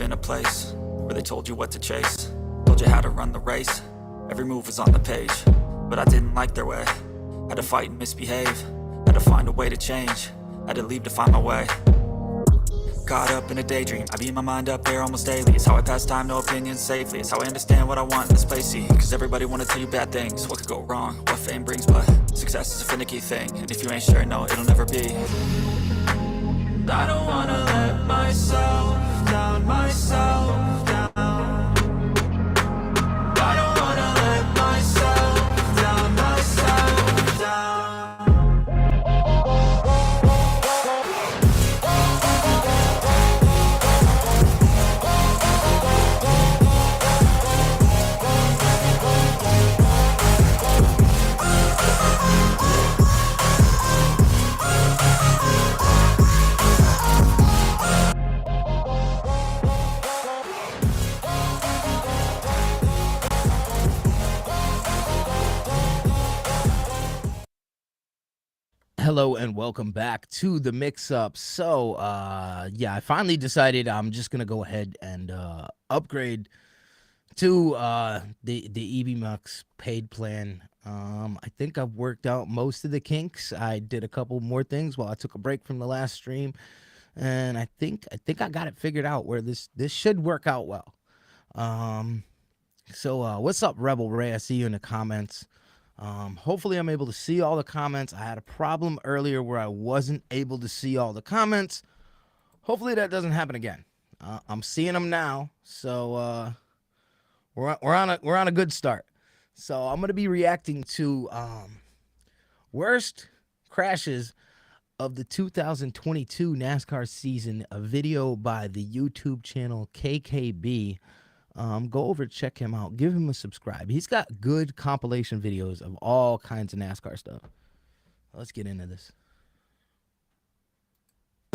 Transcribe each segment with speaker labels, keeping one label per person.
Speaker 1: in a place where they told you what to chase, told you how to run the race. Every move was on the page, but I didn't like their way. Had to fight and misbehave, had to find a way to change, had to leave to find my way. Caught up in a daydream, I beat my mind up there almost daily. It's how I pass time, no opinions safely. It's how I understand what I want in this place, see. Cause everybody wanna tell you bad things, what could go wrong, what fame brings. But success is a finicky thing, and if you ain't sure, no, it'll never be. I don't wanna let myself down, myself down. I don't wanna let myself down, myself down.
Speaker 2: Hello and welcome back to the mix-up. So, yeah, I finally decided I'm just gonna go ahead and upgrade to the EB Mux paid plan. I think I've worked out most of the kinks. I did a couple more things while I took a break from the last stream, and I think I got it figured out where this should work out well. So what's up, Rebel Ray? I see you in the comments. Hopefully I'm able to see all the comments. I had a problem earlier where I wasn't able to see all the comments. Hopefully that doesn't happen again. I'm seeing them now, so we're on a good start. So I'm gonna be reacting to worst crashes of the 2022 NASCAR season, a video by the YouTube channel KKB. Go over, check him out, give him a subscribe. He's got good compilation videos of all kinds of NASCAR stuff. Let's get into this.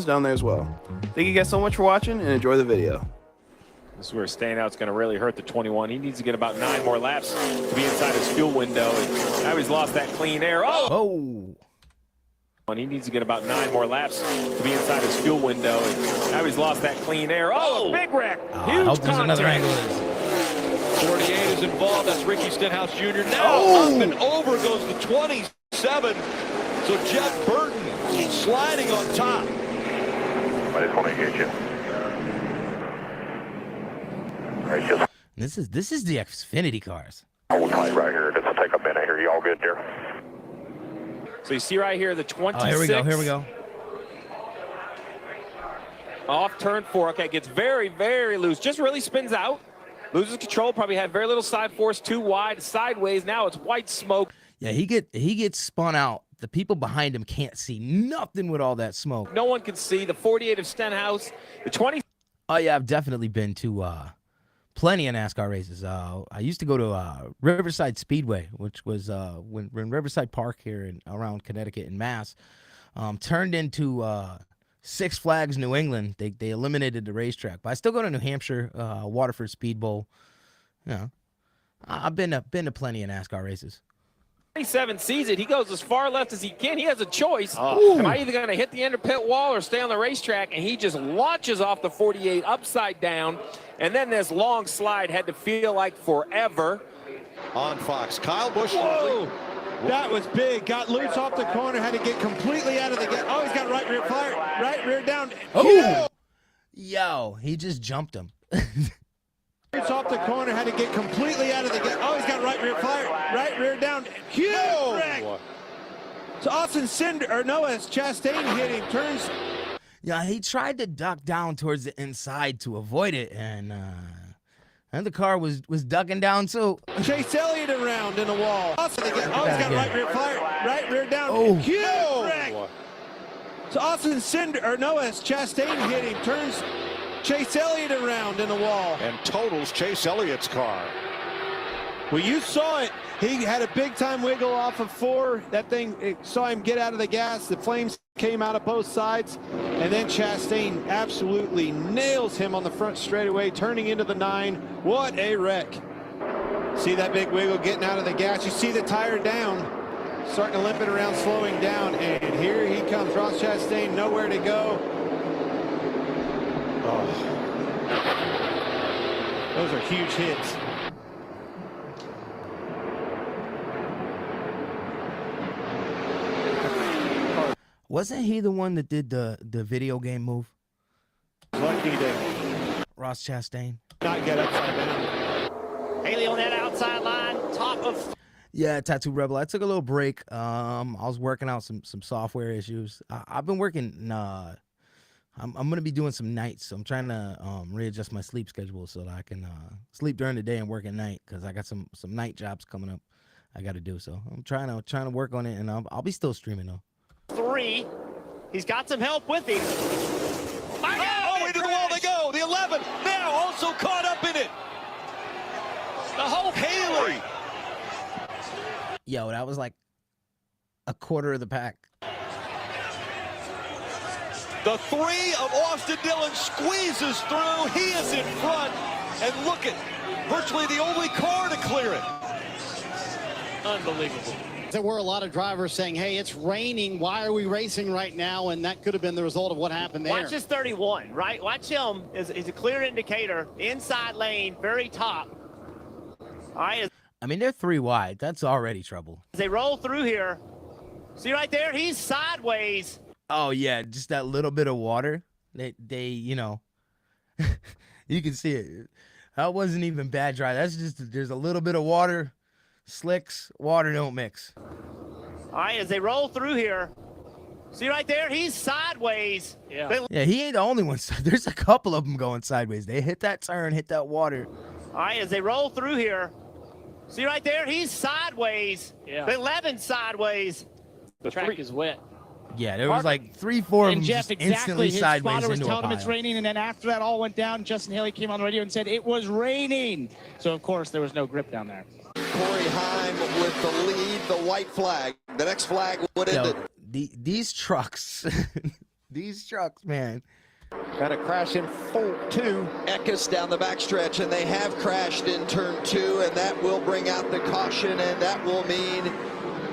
Speaker 3: Down there as well. Thank you guys so much for watching and enjoy the video.
Speaker 4: This is where staying out is going to really hurt the 21. He needs to get about 9 more laps to be inside his fuel window. And now he's lost that clean air. Oh! He needs to get about 9 more laps to be inside his fuel window. And now he's lost that clean air. Oh, a big wreck. Huge contact.
Speaker 5: 48 is involved. That's Ricky Stenhouse Jr. Now up and over goes the 27. So Jeff Burton sliding on top.
Speaker 6: I just want to hit you.
Speaker 2: This is the Xfinity cars.
Speaker 6: Hold tight right here. This will take a minute here. You all good there?
Speaker 4: So you see right here the 26.
Speaker 2: Oh, here we go.
Speaker 4: Off turn 4. Okay, gets very, very loose. Just really spins out. Loses control. Probably had very little side force. Too wide, sideways. Now it's white smoke.
Speaker 2: Yeah, he gets spun out. The people behind him can't see nothing with all that smoke.
Speaker 4: No one can see. The 48 of Stenhouse. The 20.
Speaker 2: Oh yeah, I've definitely been to plenty of NASCAR races. I used to go to Riverside Speedway, which was when Riverside Park here around Connecticut and Mass turned into Six Flags New England. They eliminated the racetrack, but I still go to New Hampshire, Waterford Speed Bowl. You know, I've been to plenty of NASCAR races.
Speaker 4: 27 sees it. He goes as far left as he can. He has a choice. Am I either going to hit the end of pit wall or stay on the racetrack? And he just launches off the 48 upside down. And then this long slide had to feel like forever.
Speaker 5: On Fox, Kyle Busch.
Speaker 7: Whoa! That was big. Got loose off the corner. Had to get completely out of the gate. Oh, he's got right rear fire. Right rear down.
Speaker 2: Oh! Yo, he just jumped him.
Speaker 7: Loose off the corner. Had to get completely out of the gate. Oh, he's got right rear fire. Right rear down. Huge wreck. So Austin Cinder, or no, as Chastain hit him. Turns.
Speaker 2: Yeah, he tried to duck down towards the inside to avoid it, and the car was ducking down too.
Speaker 7: Chase Elliott around in the wall. Oh, he's got right rear fire. Right rear down.
Speaker 2: Oh.
Speaker 7: Huge wreck. So Austin Cinder, or no, as Chastain hit him. Turns Chase Elliott around in the wall.
Speaker 5: And totals Chase Elliott's car.
Speaker 7: Well, you saw it. He had a big-time wiggle off of 4. That thing, it saw him get out of the gas. The flames came out of both sides. And then Chastain absolutely nails him on the front straightaway, turning into the 9. What a wreck. See that big wiggle getting out of the gas. You see the tire down, starting to limp it around, slowing down. And here he comes. Ross Chastain, nowhere to go. Oh. Those are huge hits.
Speaker 2: Wasn't he the one that did the video game move?
Speaker 7: Lucky to
Speaker 2: Ross Chastain.
Speaker 7: not get upside down.
Speaker 8: Haley on that outside line, top of.
Speaker 2: Yeah, Tattoo Rebel. I took a little break. I was working out some software issues. I've been working. I'm gonna be doing some nights, so I'm trying to readjust my sleep schedule so that I can sleep during the day and work at night, because I got some night jobs coming up I got to do. So I'm trying to work on it, and I'll be still streaming though.
Speaker 8: 3. He's got some help with him.
Speaker 5: Oh, into the wall they go. The 11 now also caught up in it.
Speaker 8: The whole
Speaker 5: Haley.
Speaker 2: Yo, that was like a quarter of the pack.
Speaker 5: The 3 of Austin Dillon squeezes through. He is in front. And look at virtually the only car to clear it.
Speaker 8: Unbelievable.
Speaker 9: There were a lot of drivers saying, hey, it's raining. Why are we racing right now? And that could have been the result of what happened there.
Speaker 8: Watch this 31, right? Watch him. Is a clear indicator. Inside lane, very top. All right.
Speaker 2: I mean, they're 3 wide. That's already trouble.
Speaker 8: As they roll through here, see right there, he's sideways.
Speaker 2: Oh yeah, just that little bit of water. They you know, you can see it. That wasn't even bad dry. That's just, there's a little bit of water. Slicks, water don't mix.
Speaker 8: All right, as they roll through here, see right there, he's sideways. Yeah.
Speaker 2: Yeah, he ain't the only one. There's a couple of them going sideways. They hit that turn, hit that water.
Speaker 8: All right, as they roll through here, see right there, he's sideways. Yeah. The 11 sideways.
Speaker 10: The track is wet.
Speaker 2: Yeah, there was like 3-4 of them
Speaker 10: Jeff,
Speaker 2: just
Speaker 10: exactly.
Speaker 2: instantly
Speaker 10: His
Speaker 2: sideways
Speaker 10: spotter was
Speaker 2: into a
Speaker 10: telling him it's
Speaker 2: pile.
Speaker 10: raining, and then after that all went down, Justin Haley came on the radio and said it was raining. So, of course, there was no grip down there.
Speaker 11: Corey Heim with the lead, the white flag. The next flag would end it.
Speaker 2: These trucks, these trucks, man.
Speaker 7: Got a crash in 2.
Speaker 11: Eckes down the backstretch, and they have crashed in turn 2, and that will bring out the caution, and that will mean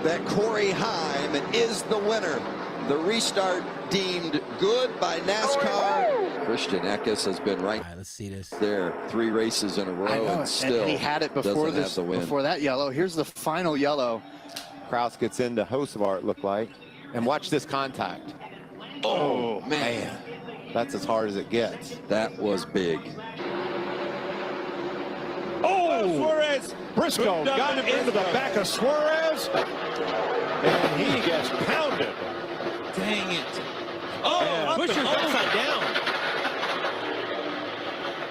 Speaker 11: that Corey Heim is the winner. The restart deemed good by NASCAR. Christian Eckes has been right.
Speaker 2: All right, let's see this.
Speaker 11: There, 3 races in a row, and still
Speaker 12: and he had it before
Speaker 11: this,
Speaker 12: before that yellow. Here's the final yellow.
Speaker 7: Kraus gets into Hocevar, it looked like. And watch this contact.
Speaker 11: Oh, man.
Speaker 7: That's as hard as it gets.
Speaker 11: That was big.
Speaker 5: Oh, Suarez.
Speaker 7: Briscoe got into the back of Suarez. And he gets pounded.
Speaker 5: Dang it. Oh, Buscher's upside down.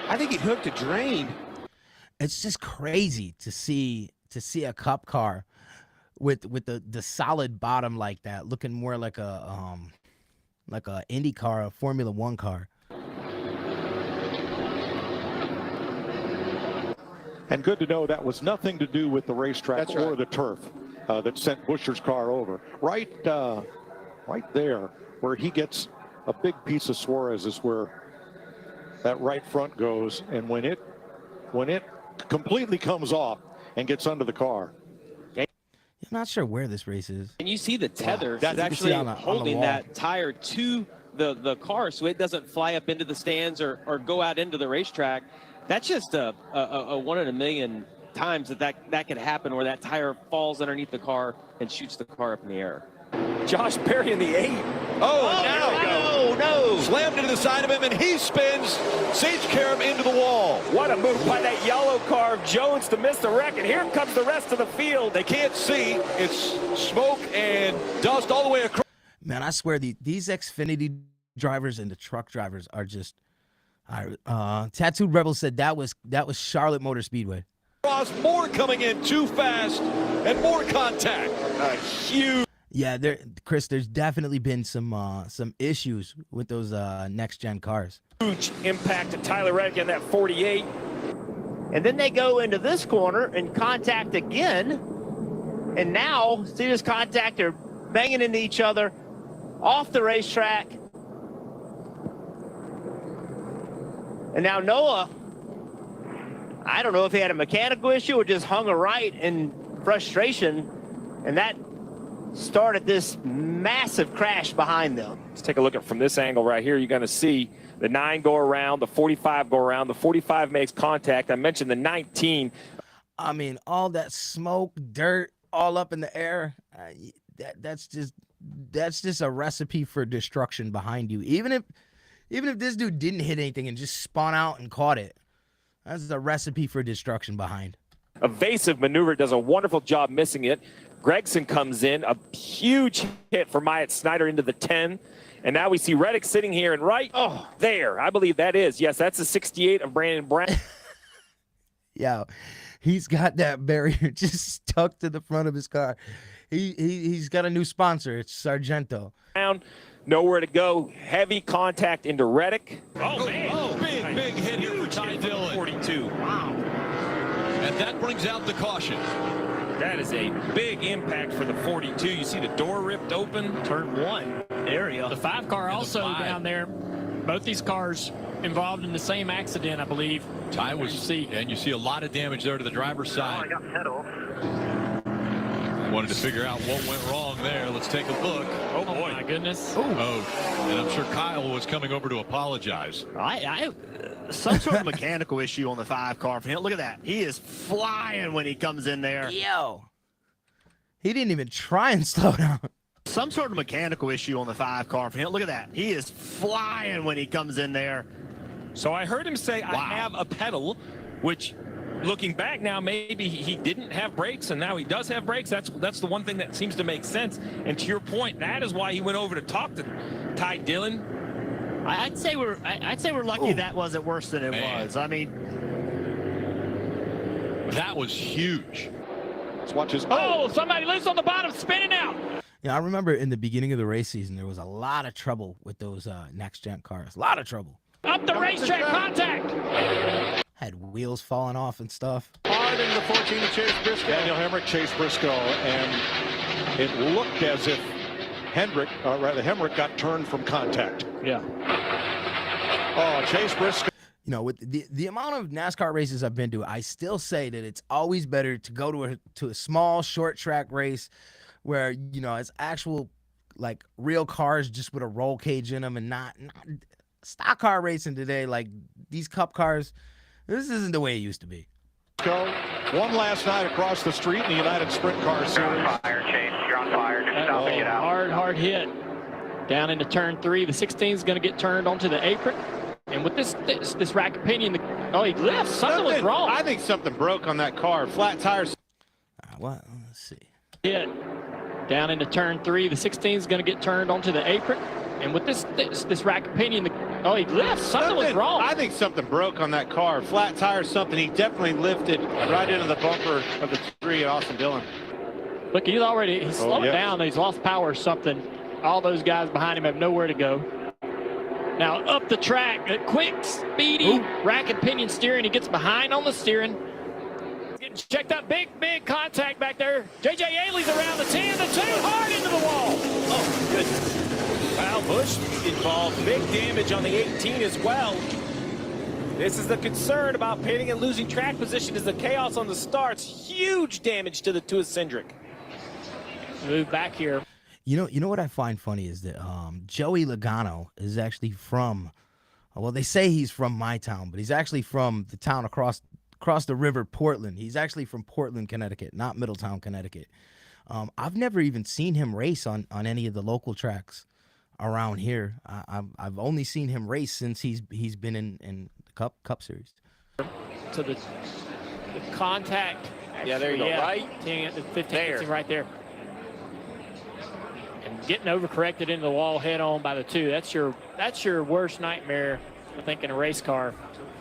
Speaker 7: I think he hooked a drain.
Speaker 2: It's just crazy to see a Cup car with the solid bottom like that, looking more like a Indy car, a Formula One car.
Speaker 13: And good to know that was nothing to do with the racetrack or the turf that sent Buscher's car over. Right there where he gets a big piece of Suarez is where that right front goes. And when it completely comes off and gets under the car.
Speaker 2: I'm not sure where this race is.
Speaker 10: And you see the tether
Speaker 2: that's actually holding
Speaker 10: that tire to the car so it doesn't fly up into the stands or go out into the racetrack. That's just a 1 in a million times that could happen, where that tire falls underneath the car and shoots the car up in the air.
Speaker 4: Josh Perry in the 8.
Speaker 5: No. Slammed into the side of him, and he spins Sage Karam into the wall.
Speaker 4: What a move by that yellow car of Jones to miss the wreck, and here comes the rest of the field.
Speaker 5: They can't see. It's smoke and dust all the way across.
Speaker 2: Man, I swear these Xfinity drivers and the truck drivers are just. Tattooed Rebel said that was Charlotte Motor Speedway.
Speaker 5: More coming in too fast and more contact. Huge.
Speaker 2: Yeah, Chris, there's definitely been some issues with those next gen cars.
Speaker 4: Huge impact to Tyler Reddick in that 48.
Speaker 8: And then they go into this corner and contact again. And now, see this contact, they're banging into each other off the racetrack. And now Noah, I don't know if he had a mechanical issue or just hung a right in frustration. And that started this massive crash behind them.
Speaker 4: Let's take a look at from this angle right here. You're going to see the 9 go around, the 45 go around, the 45 makes contact. I mentioned the 19.
Speaker 2: I mean, all that smoke, dirt, all up in the air. That's just a recipe for destruction behind you. Even if this dude didn't hit anything and just spun out and caught it, that's a recipe for destruction behind.
Speaker 4: Evasive maneuver, does a wonderful job missing it. Gregson comes in, a huge hit for Myatt Snyder into the 10. And now we see Reddick sitting here and right there. I believe that is. Yes, that's the 68 of Brandon Brown.
Speaker 2: Yeah, he's got that barrier just stuck to the front of his car. He's got a new sponsor. It's Sargento.
Speaker 4: Nowhere to go. Heavy contact into Reddick.
Speaker 5: Oh, man. Oh, big hit here for Ty Dillon.
Speaker 4: 42.
Speaker 5: Wow. And that brings out the caution.
Speaker 4: That is a big impact for the 42. You see the door ripped open.
Speaker 8: Turn 1 area.
Speaker 14: The 5 car also down there. Both these cars involved in the same accident, I believe.
Speaker 5: Ty was, and you see a lot of damage there to the driver's side.
Speaker 6: I got head off.
Speaker 5: Wanted to figure out what went wrong there. Let's take a look.
Speaker 14: Oh boy, my goodness.
Speaker 5: Oh, and I'm sure Kyle was coming over to apologize.
Speaker 8: Some sort of mechanical issue on the 5 car for him. Look at that. He is flying when he comes in there.
Speaker 2: Yo. He didn't even try and slow down.
Speaker 8: Some sort of mechanical issue on the 5 car for him. Look at that. He is flying when he comes in there.
Speaker 4: So I heard him say, I have a pedal, which looking back now, maybe he didn't have brakes, and now he does have brakes. That's the one thing that seems to make sense. And to your point, that is why he went over to talk to Ty Dillon.
Speaker 8: I'd say we're lucky that wasn't worse than it was. I mean,
Speaker 5: that was huge.
Speaker 13: Let's watch his.
Speaker 14: Oh, somebody loose on the bottom, spinning out.
Speaker 2: Yeah, I remember in the beginning of the race season, there was a lot of trouble with those next-gen cars. A lot of trouble.
Speaker 14: Up the racetrack, contact.
Speaker 2: Had wheels falling off and stuff.
Speaker 7: Hard into the 14 to Chase Briscoe.
Speaker 13: Daniel Hemrick chased Briscoe, and it looked as if Hemrick got turned from contact.
Speaker 14: Yeah.
Speaker 13: Oh, Chase Briscoe.
Speaker 2: You know, with the amount of NASCAR races I've been to, I still say that it's always better to go to a small short track race where, you know, it's actual like real cars just with a roll cage in them and not stock car racing today. Like these cup cars, this isn't the way it used to be.
Speaker 13: One last night across the street in the United Sprint Car Series.
Speaker 6: You're on fire, Chase. You're on fire. Just stop and get out.
Speaker 14: Hard hit. Down into turn 3. The 16 is going to get turned onto the apron. And with this rack of pinion, he left. Something was wrong.
Speaker 7: I think something broke on that car. Flat tires.
Speaker 2: What? Let's see.
Speaker 14: Hit. Down into turn 3. The 16 is going to get turned onto the apron. And with this rack of pinion, he left. Something was wrong.
Speaker 7: I think something broke on that car. Flat tire, something. He definitely lifted right into the bumper of the tree at Austin Dillon.
Speaker 14: Look, he's slowing down. He's lost power or something. All those guys behind him have nowhere to go. Now up the track, quick, speedy, rack and pinion steering. He gets behind on the steering. Getting checked up, big contact back there. J.J. Ailey's around the 10, the 2, hard into the wall.
Speaker 4: Oh, goodness. Kyle Busch involved, big damage on the 18 as well. This is the concern about pitting and losing track position is the chaos on the starts. Huge damage to his Cindric.
Speaker 14: Move back here.
Speaker 2: You know what I find funny is that Joey Logano is actually from, well, they say he's from my town, but he's actually from the town across the river, Portland. He's actually from Portland, Connecticut, not Middletown, Connecticut. I've never even seen him race on any of the local tracks around here. I've only seen him race since he's been in the Cup Series.
Speaker 14: To the contact.
Speaker 4: Yeah, there you go. Right.
Speaker 14: 15 right there. And getting overcorrected into the wall head on by the 2. That's your worst nightmare, I think, in a race car.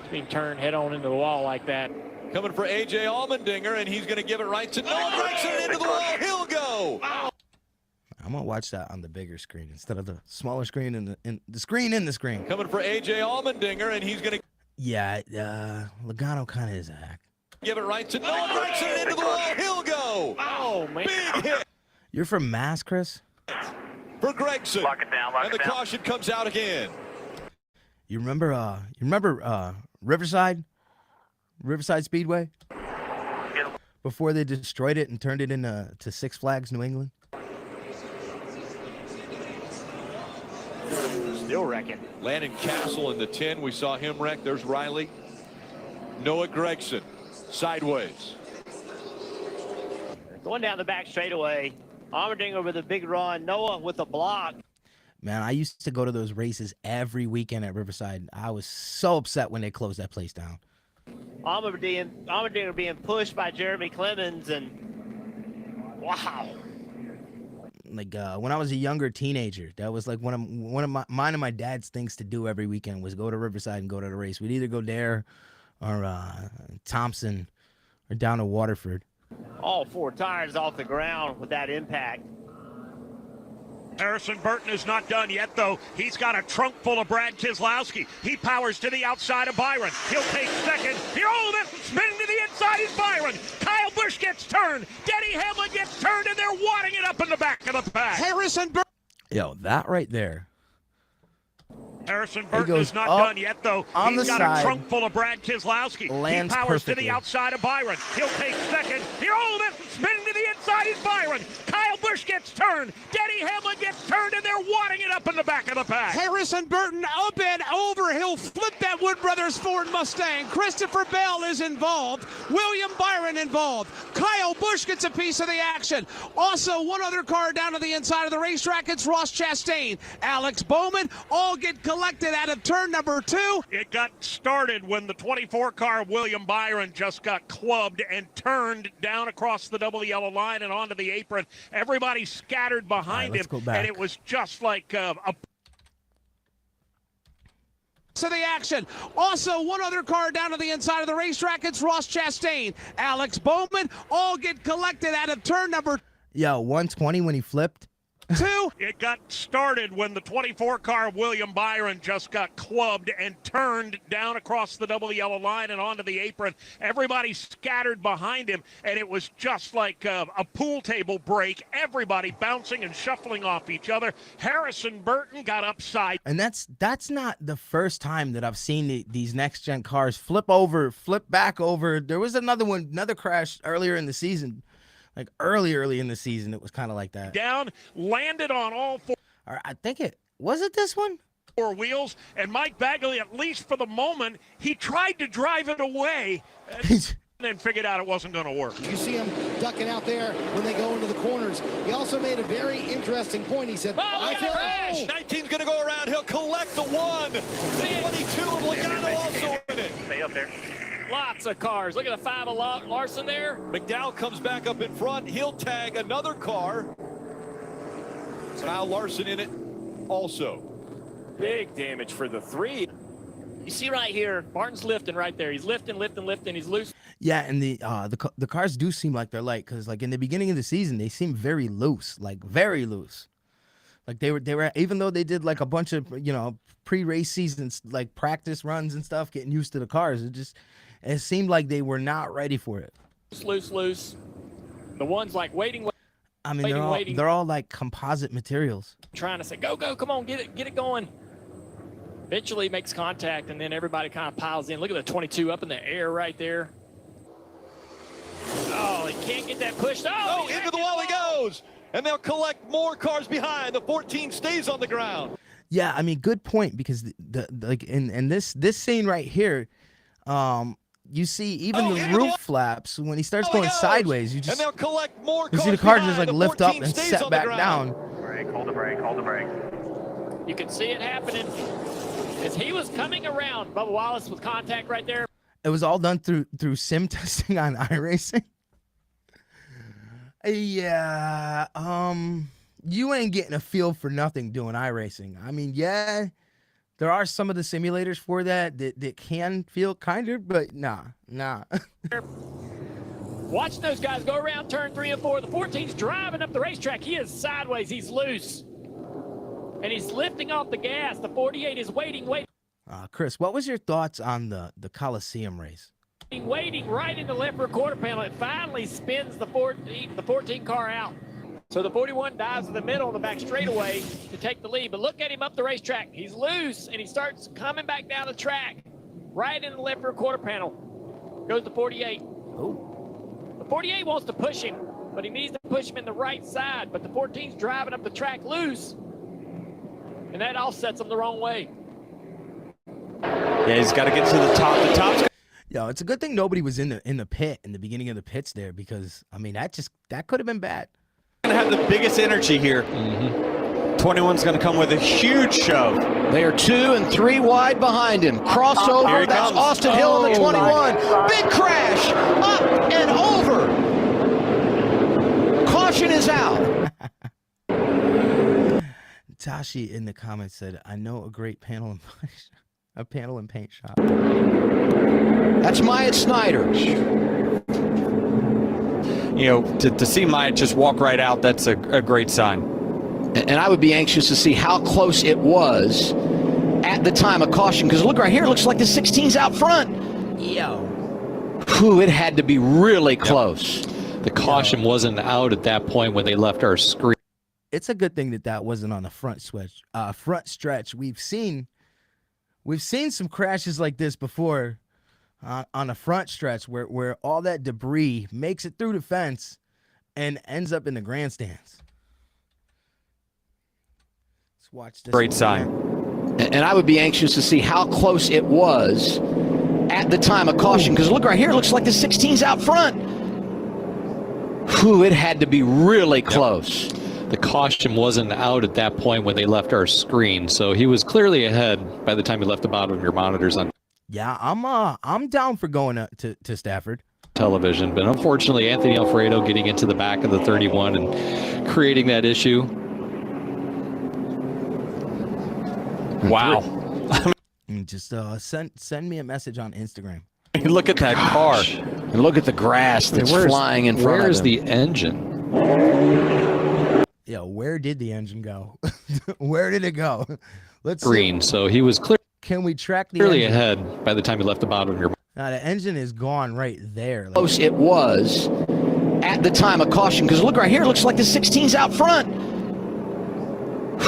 Speaker 14: Being turned head on into the wall like that.
Speaker 5: Coming for A.J. Allmendinger, and he's going to give it right to Noah Gragson into the wall. He'll go.
Speaker 2: I'm going to watch that on the bigger screen instead of the smaller screen and the screen in the screen.
Speaker 5: Coming for A.J. Allmendinger, and he's going to...
Speaker 2: Yeah, Logano kind of is a hack.
Speaker 5: Give it right to Noah Gragson into the wall. He'll go.
Speaker 14: Oh, man.
Speaker 5: Big hit.
Speaker 2: You're from Mass, Chris?
Speaker 5: For Gragson.
Speaker 6: Lock it down,
Speaker 5: and the caution comes out again.
Speaker 2: You remember Riverside Speedway? Before they destroyed it and turned it into Six Flags New England?
Speaker 8: Still wrecking.
Speaker 5: Landon Castle in the 10. We saw him wreck. There's Riley. Noah Gregson, sideways.
Speaker 8: Going down the back straightaway. Armadinger with a big run. Noah with a block.
Speaker 2: Man, I used to go to those races every weekend at Riverside. I was so upset when they closed that place down.
Speaker 8: Armadinger being pushed by Jeremy Clemens, and wow.
Speaker 2: Like when I was a younger teenager, that was like one of mine and my dad's things to do every weekend was go to Riverside and go to the race. We'd either go there or Thompson or down to Waterford.
Speaker 8: All 4 tires off the ground with that impact.
Speaker 15: Harrison Burton is not done yet, though. He's got a trunk full of Brad Keselowski. He powers to the outside of Byron. He'll take second. That's spinning to the inside is Byron. Kyle Busch gets turned. Denny Hamlin gets turned, and they're wadding it up in the back of the pack.
Speaker 7: Harrison Burton.
Speaker 2: Yo, that right there.
Speaker 15: Harrison Burton is not done yet, though. He's got a trunk full of Brad Keselowski. He powers to the outside of Byron. He'll take second. That's spinning to the inside is Byron. Kyle Busch gets turned. Denny Hamlin gets turned, and they're wadding it up in the back of the pack.
Speaker 7: Harrison Burton up and over. He'll flip that Wood Brothers Ford Mustang. Christopher Bell is involved. William Byron involved. Kyle Busch gets a piece of the action. Also, one other car down to the inside of the racetrack. It's Ross Chastain. Alex Bowman all get collected out of turn number 2.
Speaker 15: It got started when the 24 car William Byron just got clubbed and turned down across the double yellow line and onto the apron. Everybody scattered behind him, and it was just like a
Speaker 7: to the action. Also, one other car down to the inside of the racetrack. It's Ross Chastain. Alex Bowman all get collected out of turn number.
Speaker 2: Yo, 120 when he flipped.
Speaker 7: 2.
Speaker 15: It got started when the 24 car William Byron just got clubbed and turned down across the double yellow line and onto the apron. Everybody scattered behind him, and it was just like a pool table break. Everybody bouncing and shuffling off each other. Harrison Burton got upside.
Speaker 2: And that's not the first time that I've seen these next gen cars flip back over. There was another crash earlier in the season. Like early in the season, it was kind of like that.
Speaker 15: Down, landed on all 4.
Speaker 2: I think was it this one?
Speaker 15: 4 wheels, and Mike Bagley, at least for the moment, he tried to drive it away and then figured out it wasn't going to work.
Speaker 9: You see him ducking out there when they go into the corners. He also made a very interesting point. He said,
Speaker 5: I feel 19's going to go around. He'll collect the 1. The 22 of Logano also in it.
Speaker 8: Stay up there.
Speaker 14: Lots of cars. Look at the 5 of Larson there.
Speaker 5: McDowell comes back up in front. He'll tag another car. So now Larson in it also.
Speaker 10: Big damage for the 3.
Speaker 14: You see right here, Martin's lifting right there. He's lifting. He's loose.
Speaker 2: Yeah, and the cars do seem like they're light because like in the beginning of the season they seem very loose, like very loose. Like they were even though they did like a bunch of pre-race seasons like practice runs and stuff, getting used to the cars. It seemed like they were not ready for it.
Speaker 14: Loose. The one's like waiting.
Speaker 2: I mean, they're all like composite materials.
Speaker 14: Trying to say, go, come on, get it going. Eventually makes contact, and then everybody kind of piles in. Look at the 22 up in the air right there. Oh, he can't get that pushed. Oh,
Speaker 5: into the wall he goes. And they'll collect more cars behind. The 14 stays on the ground.
Speaker 2: Yeah, I mean, good point, because like in this scene right here, you see even the roof flaps when he starts going sideways. You just
Speaker 5: and they'll collect more
Speaker 2: you see the car just like lift up and set back down.
Speaker 6: Hold the brake.
Speaker 14: You can see it happening as he was coming around. Bubba Wallace with contact right there.
Speaker 2: It was all done through sim testing on iRacing. Yeah, you ain't getting a feel for nothing doing iRacing. I mean, yeah, there are some of the simulators for that can feel kinder, but nah.
Speaker 14: Watch those guys go around turn 3 and 4. The 14's driving up the racetrack. He is sideways. He's loose. And he's lifting off the gas. The 48 is waiting.
Speaker 2: Chris, what was your thoughts on the Coliseum race?
Speaker 14: Waiting right in the left rear quarter panel. It finally spins the 14 car out. So the 41 dives in the middle of the back straightaway to take the lead. But look at him up the racetrack. He's loose, and he starts coming back down the track. Right in the left rear quarter panel goes the 48.
Speaker 2: Oh.
Speaker 14: The 48 wants to push him, but he needs to push him in the right side. But the 14's driving up the track loose. and that all sets him the wrong way.
Speaker 5: Yeah, he's got to get to the top. The top's
Speaker 2: Yo, it's a good thing nobody was in the pit in the beginning of the pits there, because I mean that could have been bad.
Speaker 5: going to have the biggest energy here. 21's going to come with a huge shove.
Speaker 9: They are 2 and 3 wide behind him. Crossover, that's
Speaker 5: comes.
Speaker 9: Austin Hill on the 21. Big crash, up and over. Caution is out.
Speaker 2: Tashi in the comments said, "I know a great panel and paint shop."
Speaker 9: That's Myatt Snyder.
Speaker 5: You know, to see Myatt just walk right out, that's a great sign.
Speaker 9: And I would be anxious to see how close it was at the time of caution, because look right here, it looks like the 16's out front.
Speaker 2: Yo.
Speaker 9: Whew, it had to be really close.
Speaker 16: The caution wasn't out at that point when they left our screen.
Speaker 2: It's a good thing that wasn't on the front stretch. We've seen some crashes like this before on the front stretch where all that debris makes it through the fence and ends up in the grandstands. Let's watch this.
Speaker 5: Great sign.
Speaker 9: And I would be anxious to see how close it was at the time of caution, because look right here, it looks like the 16's out front. Whew, it had to be really close.
Speaker 16: The caution wasn't out at that point when they left our screen, so he was clearly ahead by the time he left the bottom of your monitors on
Speaker 2: Yeah, I'm down for going to Stafford
Speaker 16: television, but unfortunately Anthony Alfredo getting into the back of the 31 and creating that issue.
Speaker 5: Wow.
Speaker 2: Just send me a message on Instagram.
Speaker 5: Look at that car.
Speaker 9: And look at the grass that's flying in front of him.
Speaker 16: Where's the engine?
Speaker 2: Yo, where did the engine go? Where did it go? Let's
Speaker 16: Green,
Speaker 2: see.
Speaker 16: so he was
Speaker 2: Can we track the
Speaker 16: clearly
Speaker 2: engine?
Speaker 16: ahead by the time he left the bottom of your.
Speaker 2: Now the engine is gone right there.
Speaker 9: Close it was at the time of caution, because look right here, it looks like the 16's out front.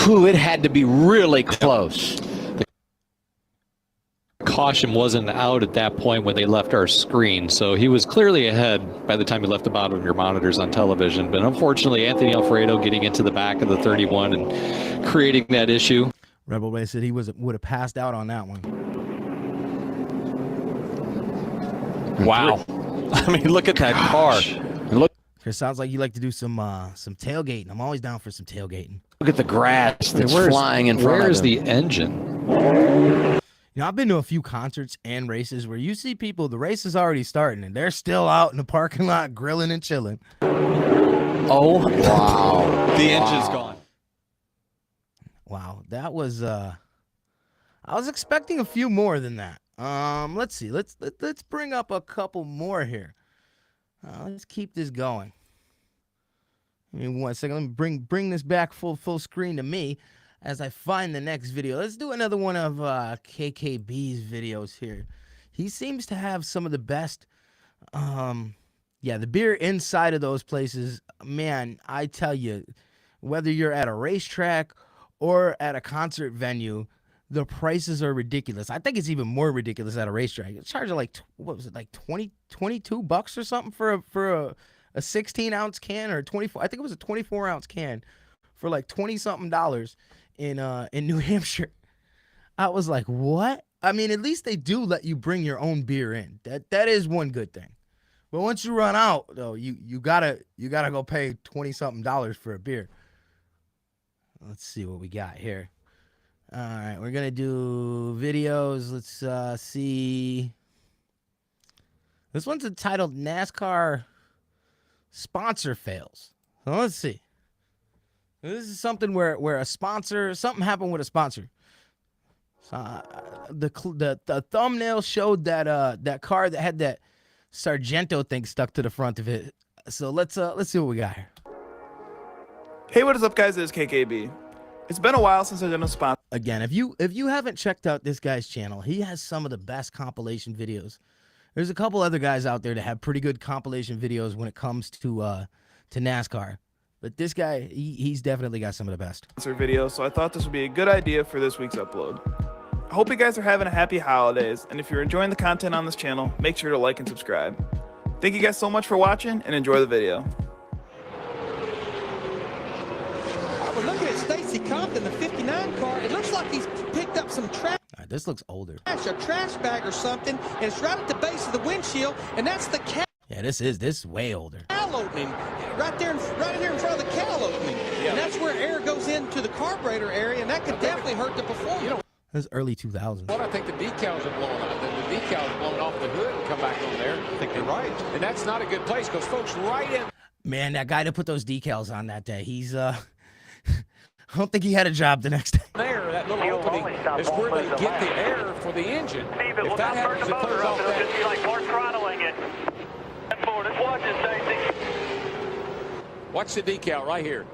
Speaker 9: Whew, it had to be really close.
Speaker 16: The caution wasn't out at that point when they left our screen, so he was clearly ahead by the time he left the bottom of your monitors on television, but unfortunately Anthony Alfredo getting into the back of the 31 and creating that issue.
Speaker 2: Rebel Ray said he would have passed out on that one.
Speaker 5: Wow. I mean, look at that car.
Speaker 9: And look,
Speaker 2: Chris, sounds like you like to do some tailgating. I'm always down for some tailgating.
Speaker 9: look at the grass that's flying in front of him.
Speaker 16: Where's the engine?
Speaker 2: You know, I've been to a few concerts and races where you see people, the race is already starting, and they're still out in the parking lot grilling and chilling.
Speaker 9: Oh, wow.
Speaker 5: The engine's gone.
Speaker 2: Wow, that was I was expecting a few more than that. Let's see. Let's bring up a couple more here. Let's keep this going. Give me 1 second. Let me bring this back full screen to me as I find the next video. Let's do another one of KKB's videos here. He seems to have some of the best the beer inside of those places. Man, I tell you, whether you're at a racetrack or at a concert venue, the prices are ridiculous. I think it's even more ridiculous at a racetrack. It's charging like, what was it, like $22 or something for a 16-ounce can, or 24. I think it was a 24-ounce can for like $20-something in New Hampshire. I was like, what? I mean, at least they do let you bring your own beer in. That is one good thing. But once you run out, though, you gotta go pay $20-something for a beer. Let's see what we got here. All right, we're gonna do videos. Let's see. This one's entitled "NASCAR Sponsor Fails." So let's see. This is something where something happened with a sponsor. The thumbnail showed that car that had that Sargento thing stuck to the front of it. So let's see what we got here.
Speaker 17: Hey, what is up, guys? It's KKB. It's been a while since I've done a sponsor.
Speaker 2: Again, if you haven't checked out this guy's channel, he has some of the best compilation videos. There's a couple other guys out there that have pretty good compilation videos when it comes to NASCAR. But this guy, he's definitely got some of the best.
Speaker 17: Video, so I thought this would be a good idea for this week's upload. I hope you guys are having a happy holidays, and if you're enjoying the content on this channel, make sure to like and subscribe. Thank you guys so much for watching, and enjoy the video.
Speaker 7: Look at it,
Speaker 18: Quincy Compton, the 59 car. It looks like he's picked up some trash.
Speaker 2: This looks older.
Speaker 18: A trash bag or something, and it's right at the base of the windshield, and that's the cowl
Speaker 2: Yeah, this is way older.
Speaker 18: opening, right here in front of the cowl opening, and that's where air goes into the carburetor area, and that could definitely hurt the performance.
Speaker 2: This is early 2000s.
Speaker 19: Well, I think the decals are blown off. The decals blown off the hood and come back on there. I think you're right, and that's not a good place because folks right in.
Speaker 2: Man, that guy that put those decals on that day, he's I don't think he had a job the next day.
Speaker 19: There, that little opening is where they get the air for the engine. If that happens, it closes off that.
Speaker 6: It'll just be like more throttling it. Forward, let's watch it, Stacy.
Speaker 19: Watch the decal right here.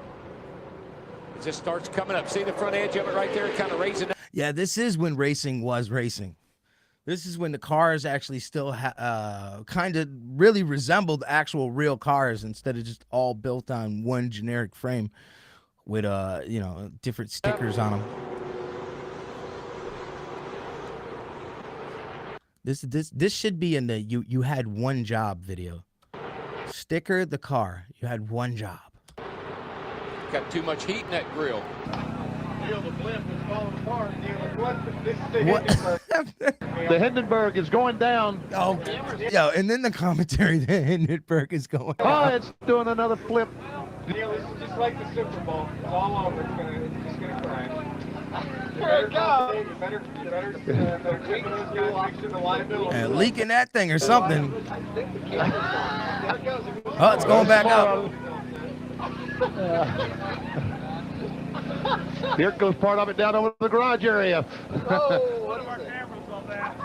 Speaker 19: It just starts coming up. See the front edge of it right there, kind of raising up.
Speaker 2: Yeah, this is when racing was racing. This is when the cars actually still kind of really resembled actual real cars instead of just all built on one generic frame with you know, different stickers on them. This should be in the you had one job video. Sticker the car. You had one job.
Speaker 19: Got too much heat in that grill.
Speaker 6: The blimp is falling apart. This is
Speaker 7: The Hindenburg is going down.
Speaker 2: Oh, yo, and then the commentary, the Hindenburg is going
Speaker 7: Oh,
Speaker 2: down.
Speaker 7: it's doing another flip.
Speaker 6: Neil, this is just like the Super Bowl. It's all over. It's just gonna crash.
Speaker 7: Here it goes.
Speaker 6: You better tweak those guys, make sure the liability.
Speaker 2: Leaking that thing or something. Oh, it's going back up.
Speaker 7: Here goes part of it down over the garage area.
Speaker 6: One of our cameras on that.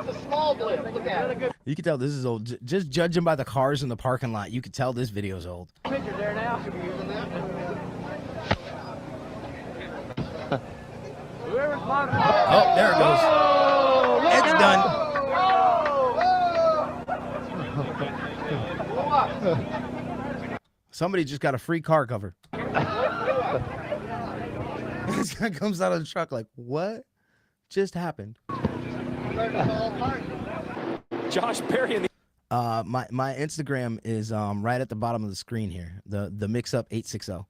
Speaker 6: It's a small blip. Look at it.
Speaker 2: You can tell this is old. Just judging by the cars in the parking lot, you can tell this video is old.
Speaker 6: Picture there now. Should be using that. Whoever's monitoring.
Speaker 2: Oh, there it goes. It's done. Somebody just got a free car cover. This guy comes out of the truck like, what just happened?
Speaker 4: Josh Perry in the
Speaker 2: my Instagram is right at the bottom of the screen here. The mix up 860.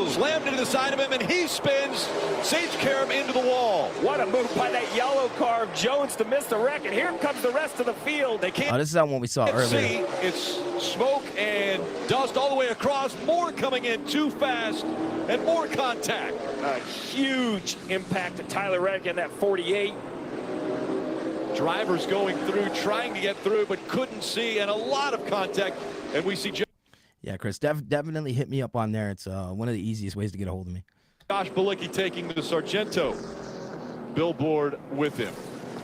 Speaker 5: Slammed into the side of him, and he spins Sage Karam into the wall.
Speaker 4: What a move by that yellow car of Jones to miss the wreck, and here comes the rest of the field.
Speaker 5: They can't
Speaker 2: Oh, this is that one we saw
Speaker 5: see.
Speaker 2: earlier.
Speaker 5: It's smoke and dust all the way across. More coming in too fast, and more contact.
Speaker 4: A huge impact to Tyler Reddick in that 48.
Speaker 5: Drivers going through, trying to get through, but couldn't see, and a lot of contact. And we see
Speaker 2: Yeah, Chris, definitely hit me up on there. It's one of the easiest ways to get a hold of me.
Speaker 5: Josh Balicki taking the Sargento billboard with him.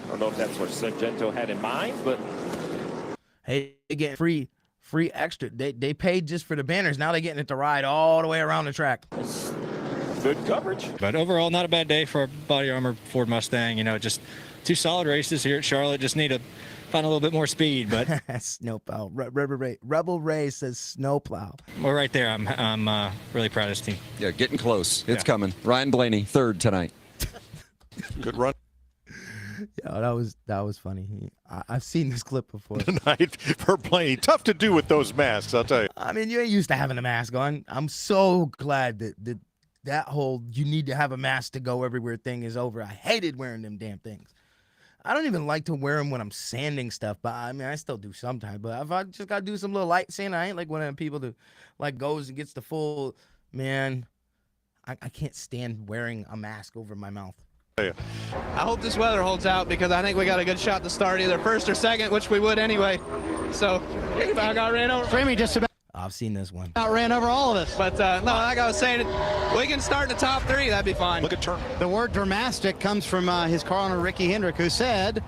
Speaker 4: I don't know if that's what Sargento had in mind, but
Speaker 2: Hey, they get free extra. They paid just for the banners. Now they're getting it to ride all the way around the track.
Speaker 4: good coverage.
Speaker 16: But overall, not a bad day for a body armor Ford Mustang. You know, just two solid races here at Charlotte. Just need to find a little bit more speed, but
Speaker 2: snowplow. Rebel Ray says snowplow.
Speaker 16: we're right there. I'm really proud of this team.
Speaker 20: Yeah, getting close. It's
Speaker 16: Yeah.
Speaker 20: coming. Ryan Blaney, third tonight.
Speaker 13: Good run
Speaker 2: Yeah, that was funny. I've seen this clip before.
Speaker 13: tonight for Blaney. Tough to do with those masks, I'll tell you.
Speaker 2: I mean, you ain't used to having a mask on. I'm so glad that whole you need to have a mask to go everywhere thing is over. I hated wearing them damn things. I don't even like to wear them when I'm sanding stuff, but I mean, I still do sometimes. But if I just got to do some little light sanding, I ain't like one of them people that like goes and gets the full, man, I can't stand wearing a mask over my mouth.
Speaker 3: I hope this weather holds out because I think we got a good shot to start either first or second, which we would anyway. So I got ran over.
Speaker 12: Framey just about
Speaker 2: I've seen this one.
Speaker 12: ran over all of us.
Speaker 3: But no, like I was saying, we can start in the top three. That'd be fine.
Speaker 13: Look at turn.
Speaker 12: The word dramatic comes from his car owner, Ricky Hendrick, who said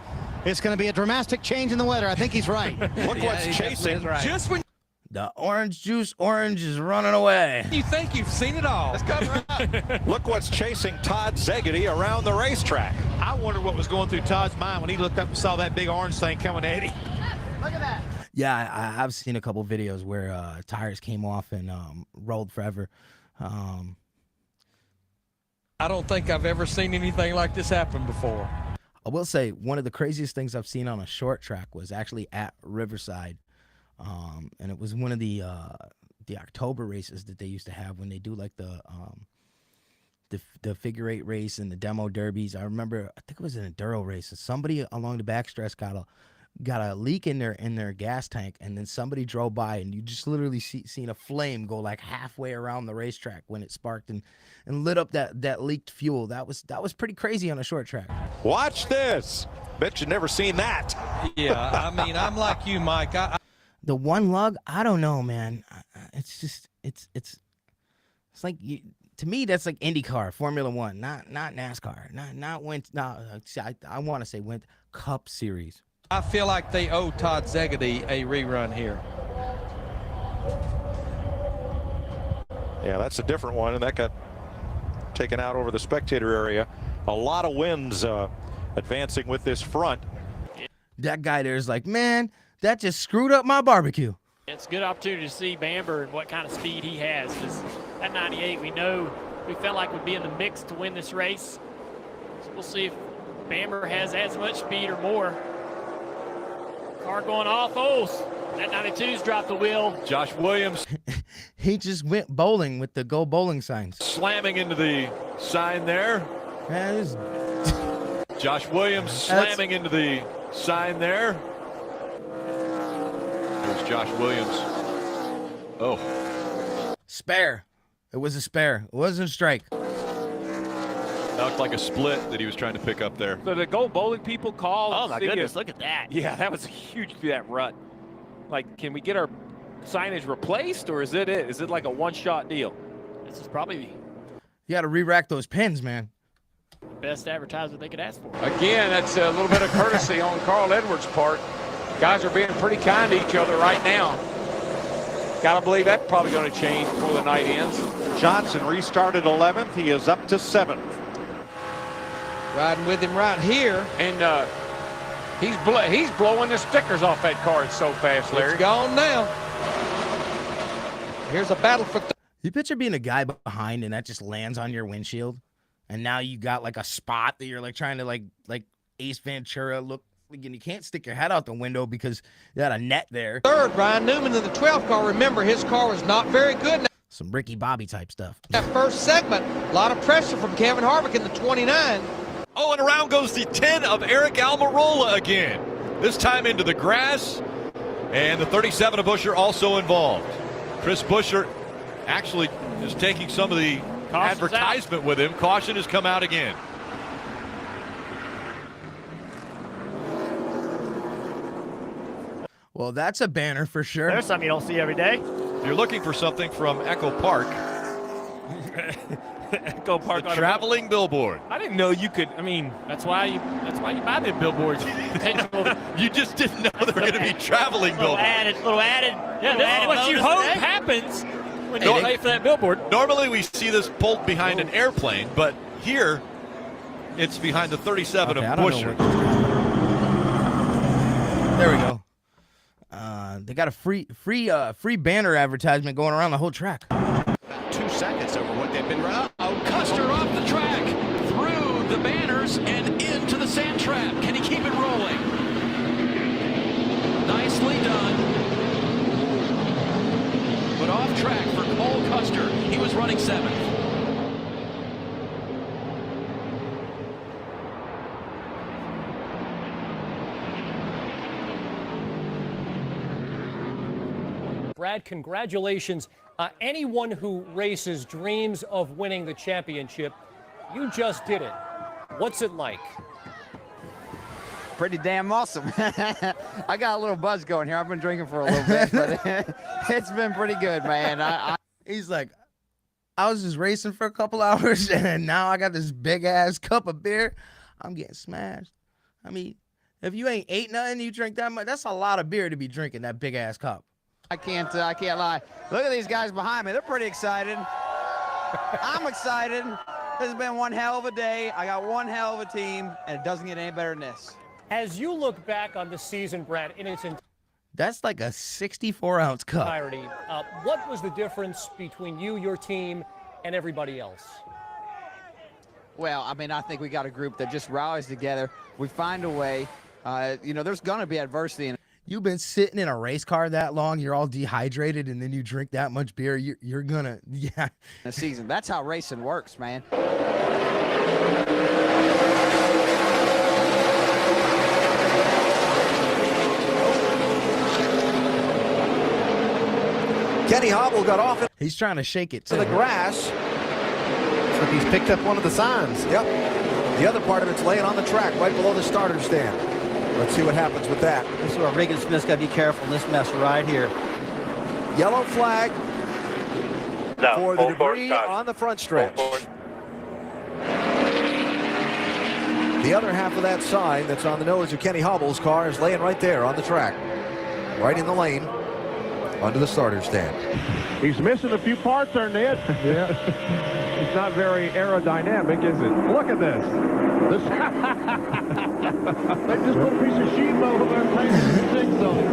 Speaker 12: it's going to be a dramatic change in the weather. I think he's right.
Speaker 13: Look what's chasing.
Speaker 3: Right.
Speaker 5: Just when
Speaker 2: The orange juice orange is running away.
Speaker 5: you think you've seen it all. Let's cover up.
Speaker 13: Look what's chasing Todd Zegedy around the racetrack.
Speaker 7: I wonder what was going through Todd's mind when he looked up and saw that big orange thing coming at him.
Speaker 12: Look at that.
Speaker 2: Yeah, I've seen a couple videos where tires came off and rolled forever.
Speaker 21: I don't think I've ever seen anything like this happen before.
Speaker 2: I will say one of the craziest things I've seen on a short track was actually at Riverside. And it was one of the the October races that they used to have when they do like the figure 8 race and the demo derbies. I remember, I think it was an enduro race, and somebody along the backstretch got a leak in their gas tank, and then somebody drove by, and you just literally seen a flame go like halfway around the racetrack when it sparked and lit up that leaked fuel. That was pretty crazy on a short track.
Speaker 13: Watch this. Bet you've never seen that.
Speaker 21: Yeah, I mean, I'm like you, Mike.
Speaker 2: The one lug, I don't know, man. It's just it's like to me that's like IndyCar, Formula One, not NASCAR, not I want to say Cup Series.
Speaker 21: I feel like they owe Todd Zegedy a rerun here.
Speaker 13: Yeah, that's a different one, and that got taken out over the spectator area. A lot of winds advancing with this front.
Speaker 2: That guy there is like, man, that just screwed up my barbecue.
Speaker 14: It's a good opportunity to see Bamber and what kind of speed he has. Because that 98, we felt like would be in the mix to win this race. So we'll see if Bamber has as much speed or more. Car going off. Oh, that 92's dropped the wheel.
Speaker 5: Josh Williams.
Speaker 2: He just went bowling with the go bowling signs.
Speaker 5: Slamming into the sign there.
Speaker 2: Man,
Speaker 5: Josh Williams slamming into the sign there. There's Josh Williams. Oh.
Speaker 2: Spare. It was a spare. It wasn't a strike.
Speaker 5: That looked like a split that he was trying to pick up there.
Speaker 1: So the Go Bowling people called.
Speaker 8: Oh, my goodness, look at that.
Speaker 1: Yeah, that was huge through that rut. Like, can we get our signage replaced, or is it? Is it like a one-shot deal?
Speaker 14: This is probably
Speaker 2: You got to re-rack those pins, man.
Speaker 14: the best advertisement they could ask for.
Speaker 19: Again, that's a little bit of courtesy on Carl Edwards' part. Guys are being pretty kind to each other right now. Got to believe that's probably going to change before the night ends.
Speaker 13: Johnson restarted 11th. He is up to 7th.
Speaker 21: Riding with him right here.
Speaker 19: And he's blowing the stickers off that car so fast, Larry.
Speaker 21: It's gone now. Here's a battle for...
Speaker 2: You picture being a guy behind and that just lands on your windshield, and now you got like a spot that you're like trying to like Ace Ventura look, and you can't stick your head out the window because you got a net there.
Speaker 21: Third, Ryan Newman in the 12th car. Remember, his car was not very good.
Speaker 2: Some Ricky Bobby type stuff.
Speaker 21: That first segment, a lot of pressure from Kevin Harvick in the 29.
Speaker 5: Oh, and around goes the 10 of Eric Almirola again. This time into the grass, and the 37 of Buescher also involved. Chris Buescher actually is taking some of the advertisement with him. Caution has come out again.
Speaker 2: Well, that's a banner for sure.
Speaker 8: There's something you don't see every day.
Speaker 5: If you're looking for something from Echo Park,
Speaker 1: Echo Park,
Speaker 5: the traveling billboard.
Speaker 1: I didn't know you could. I mean,
Speaker 14: That's why you buy the billboards.
Speaker 5: You just didn't know they were going to be traveling billboards.
Speaker 8: Little added.
Speaker 14: Yeah, this is what you hope happens when you pay for that billboard.
Speaker 5: Normally we see this pulled behind an airplane, but here it's behind the 37 of Buescher.
Speaker 2: There we go. They got a free banner advertisement going around the whole track.
Speaker 9: 2 seconds over what they've been running. Oh, Custer off the track, through the banners and into the sand trap. Can he keep it rolling? Nicely done. But off track for Cole Custer. He was running 7th.
Speaker 22: Brad, congratulations. Anyone who races dreams of winning the championship. You just did it. What's it like?
Speaker 23: Pretty damn awesome. I got a little buzz going here. I've been drinking for a little bit, but it's been pretty good, man.
Speaker 2: He's like, I was just racing for a couple hours, and now I got this big-ass cup of beer. I'm getting smashed. I mean, if you ain't ate nothing, you drink that much, that's a lot of beer to be drinking, that big-ass cup.
Speaker 23: I can't lie. Look at these guys behind me. They're pretty excited. I'm excited. This has been one hell of a day. I got one hell of a team, and it doesn't get any better than this.
Speaker 22: As you look back on the season, Brad, in its
Speaker 2: That's like a 64-ounce cup.
Speaker 22: entirety, what was the difference between you, your team, and everybody else?
Speaker 23: Well, I mean, I think we got a group that just rallies together. We find a way. You know, there's going to be adversity.
Speaker 2: You've been sitting in a race car that long, you're all dehydrated, and then you drink that much beer, you're gonna, yeah.
Speaker 23: The season. That's how racing works, man.
Speaker 10: Kenny Hobble got off it.
Speaker 2: He's trying to shake it
Speaker 10: to the grass. Looks like he's picked up one of the signs. Yep. The other part of it's laying on the track right below the starter stand. Let's see what happens with that.
Speaker 23: This is where Regan Smith's got to be careful in this mess right here.
Speaker 10: Yellow flag for the debris on the front stretch. The other half of that sign that's on the nose of Kenny Hobble's car is laying right there on the track, right in the lane, under the starter stand.
Speaker 11: He's missing a few parts there, Ned. Yeah. It's not very aerodynamic, is it? Look at this. They just put a piece of sheet metal there and painted six on it.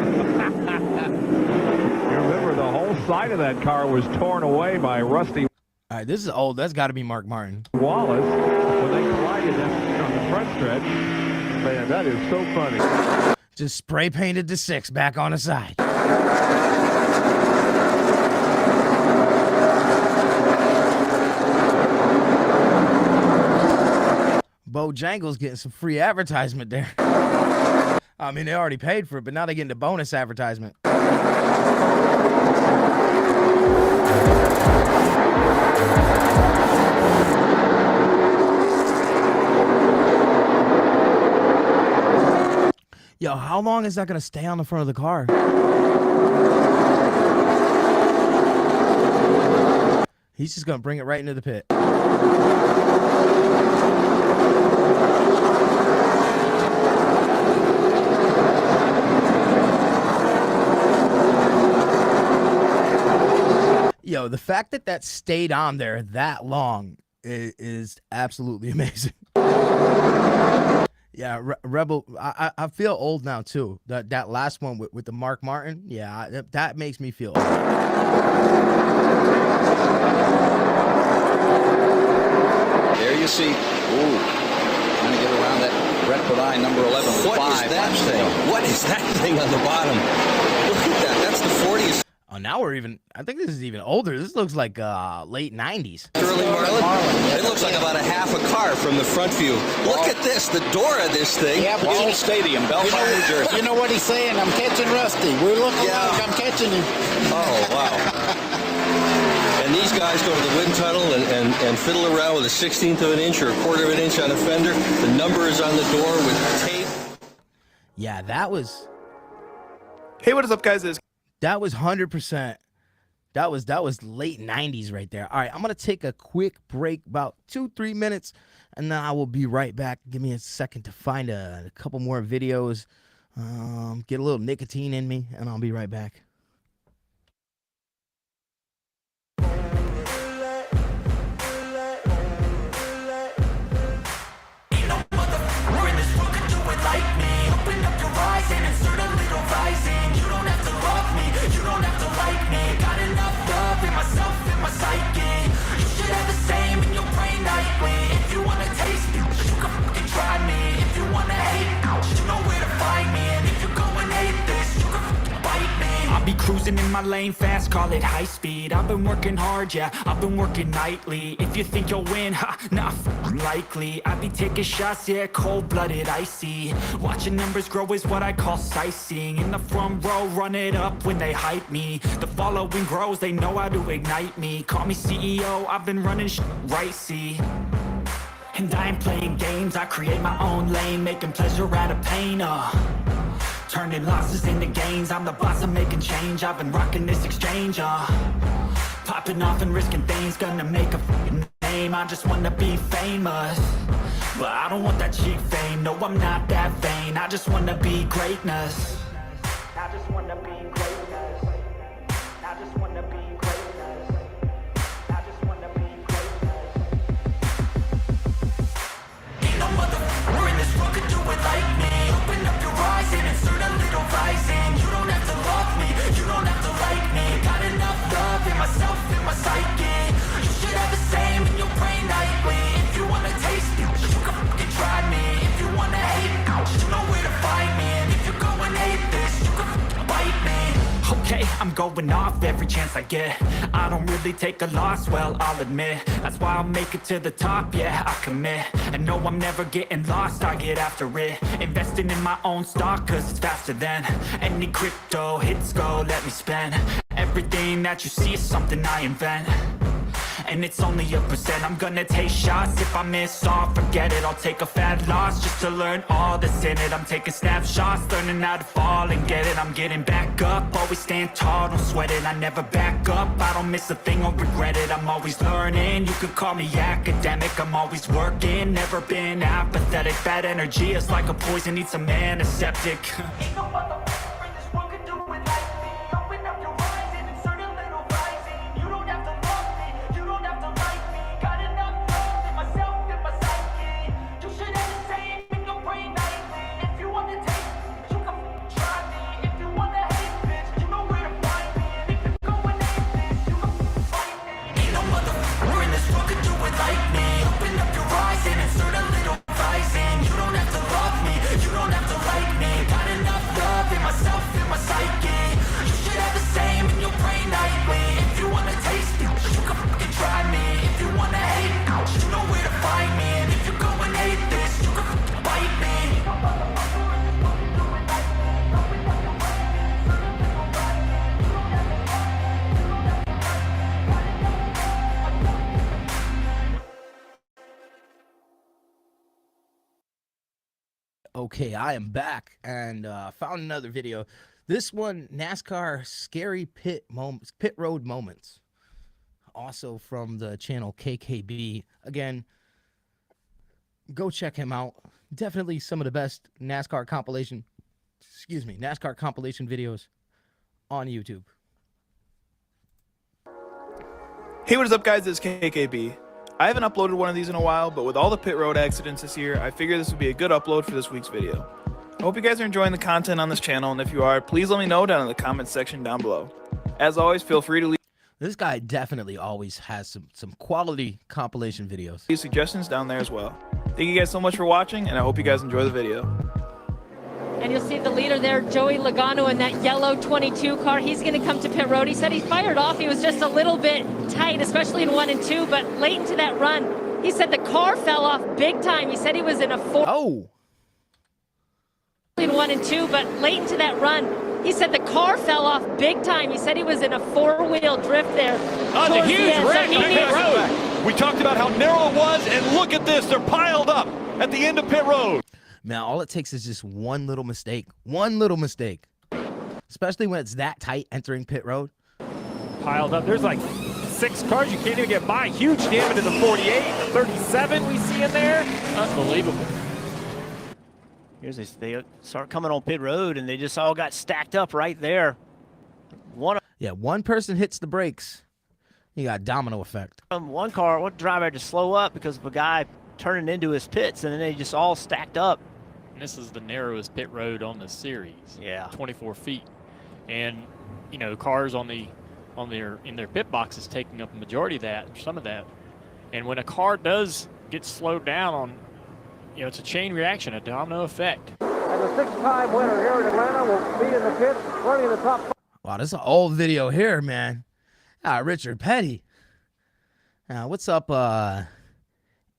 Speaker 11: You remember the whole side of that car was torn away by Rusty.
Speaker 2: All right, this is old. That's got to be Mark Martin.
Speaker 11: Wallace, when they collided on the front stretch. Man, that is so funny.
Speaker 2: Just spray painted the 6 back on the side. Bojangles getting some free advertisement there. I mean, they already paid for it, but now they're getting the bonus advertisement. Yo, how long is that going to stay on the front of the car? He's just going to bring it right into the pit. Yo, the fact that that stayed on there that long is absolutely amazing. Yeah, Rebel, I feel old now, too. That last one with the Mark Martin, yeah, that makes me feel old.
Speaker 9: There you see. Ooh, trying to get around that Brett Bodine, number 11.
Speaker 20: What is that thing? What is that thing on the bottom? Look at that. That's the 40s.
Speaker 2: Oh, now we're even, I think this is even older. This looks like late 90s.
Speaker 20: Sterling Marlin. It looks like about a half a car from the front view. Look at this, the door of this thing.
Speaker 9: Yeah, but Wall Stadium, Belfast, New Jersey.
Speaker 21: You know what he's saying? I'm catching Rusty. We're looking like I'm catching him.
Speaker 20: Oh, wow. And these guys go to the wind tunnel and fiddle around with a 16th of an inch or a quarter of an inch on a fender. The number is on the door with tape.
Speaker 2: Yeah, that was...
Speaker 17: Hey, what is up, guys?
Speaker 2: That was 100%. That was late 90s right there. All right, I'm going to take a quick break, about 2-3 minutes, and then I will be right back. Give me a second to find a couple more videos, get a little nicotine in me, and I'll be right back.
Speaker 15: Be cruising in my lane fast, call it high speed. I've been working hard, yeah, I've been working nightly. If you think you'll win, ha, not likely. I be taking shots, yeah, cold-blooded, icy. Watching numbers grow is what I call sightseeing. In the front row, run it up when they hype me. The following grows, they know how to ignite me. Call me CEO, I've been running right, see. And I ain't playing games, I create my own lane, making pleasure out of pain, turning losses into gains, I'm the boss, I'm making change. I've been rocking this exchange, popping off and risking things, gonna make a name. I just wanna be famous, but I don't want that cheap fame. No, I'm not that vain, I just wanna be greatness. I just wanna be greatness. I just wanna be greatness. I just wanna be greatness. Ain't no motherfucker in this world could do it like me. Open up your eyes and insert a little rising. You don't have to love me, you don't have to like me. Got enough love in myself, in my psyche. You should have the same in your brain nightly. If you wanna taste me, you can fucking try me. If you wanna hate, you know where to find me. And if you're going hate this, you can going off every chance I get. I don't really take a loss, well, I'll admit. That's why I'll make it to the top, yeah, I commit. And no, I'm never getting lost, I get after it. Investing in my own stock, cause it's faster than any crypto hits go, let me spend. Everything that you see is something I invent. And it's only a percent. I'm gonna take shots. If I miss all, forget it. I'll take a fat loss just to learn all that's in it. I'm taking snapshots, learning how to fall and get it. I'm getting back up, always stand tall, don't sweat it. I never back up, I don't miss a thing or regret it. I'm always learning, you could call me academic. I'm always working, never been apathetic. Bad energy is like a poison, needs some antiseptic.
Speaker 2: Okay, I am back and found another video. This one, NASCAR scary pit road moments. Also from the channel KKB. Again, go check him out. Definitely some of the best NASCAR compilation videos on YouTube.
Speaker 17: Hey, what is up, guys? It's KKB. I haven't uploaded one of these in a while, but with all the pit road accidents this year, I figured this would be a good upload for this week's video. I hope you guys are enjoying the content on this channel, and if you are, please let me know down in the comments section down below. As always, feel free to leave
Speaker 2: This guy definitely always has some quality compilation videos.
Speaker 17: suggestions down there as well. Thank you guys so much for watching, and I hope you guys enjoy the video.
Speaker 4: And you'll see the leader there, Joey Logano, in that yellow 22 car. He's going to come to pit road. He said he fired off. He was just a little bit tight, especially in 1 and 2, but late into that run, he said the car fell off big time. He said he was in a in 1 and 2, but late into that run, he said the car fell off big time. He said he was in a four-wheel drift there.
Speaker 5: Oh, the huge wreck on pit road. We talked about how narrow it was, and look at this. They're piled up at the end of pit road.
Speaker 2: Man, all it takes is just one little mistake. One little mistake. Especially when it's that tight entering pit road.
Speaker 1: Piled up. There's like 6 cars you can't even get by. Huge damage to the 48, the 37 we see in there. Unbelievable.
Speaker 8: Here's this, they start coming on pit road, and they just all got stacked up right there.
Speaker 2: One person hits the brakes. You got domino effect.
Speaker 8: One driver had to slow up because of a guy turning into his pits, and then they just all stacked up.
Speaker 14: And this is the narrowest pit road on the series.
Speaker 8: Yeah.
Speaker 14: 24 feet. And, you know, cars in their pit boxes taking up a majority of that, some of that. And when a car does get slowed down on, you know, it's a chain reaction, a domino effect.
Speaker 11: And the 6-time winner here in Atlanta will be in the pits, running the top.
Speaker 2: Wow, this is an old video here, man. Richard Petty. What's up,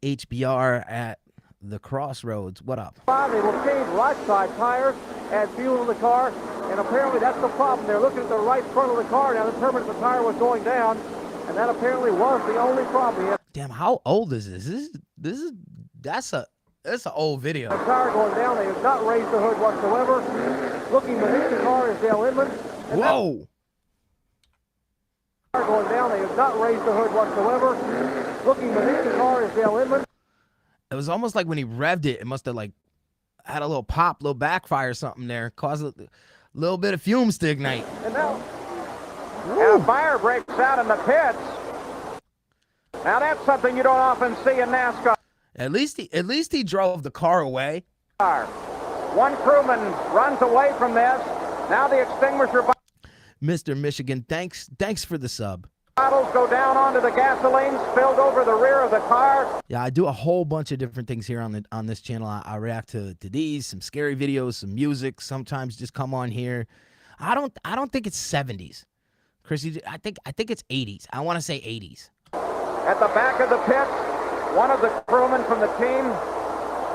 Speaker 2: HBR at the Crossroads? What up?
Speaker 11: They will change right side tires, add fuel to the car, and apparently that's the problem. They're looking at the right front of the car now, determined the tire was going down, and that apparently was the only problem.
Speaker 2: Damn, how old is this? That's an old video.
Speaker 11: The tire going down, they have not raised the hood whatsoever. Looking beneath the car is Dale Inman.
Speaker 2: Whoa!
Speaker 11: The tire going down, they have not raised the hood whatsoever. Looking beneath the car is Dale Inman.
Speaker 2: It was almost like when he revved it, it must have like had a little pop, little backfire or something there, caused a little bit of fumes to ignite.
Speaker 11: And now, and a fire breaks out in the pits. Now that's something you don't often see in NASCAR.
Speaker 2: At least he drove the car away.
Speaker 11: One crewman runs away from this. Now the extinguisher
Speaker 2: Mr. Michigan, thanks for the sub.
Speaker 11: bottles go down onto the gasoline, spilled over the rear of the car.
Speaker 2: Yeah, I do a whole bunch of different things here on this channel. I react to these, some scary videos, some music. Sometimes just come on here. I don't think it's 70s. Chrissy, I think it's 80s. I want to say 80s.
Speaker 11: At the back of the pit, one of the crewmen from the team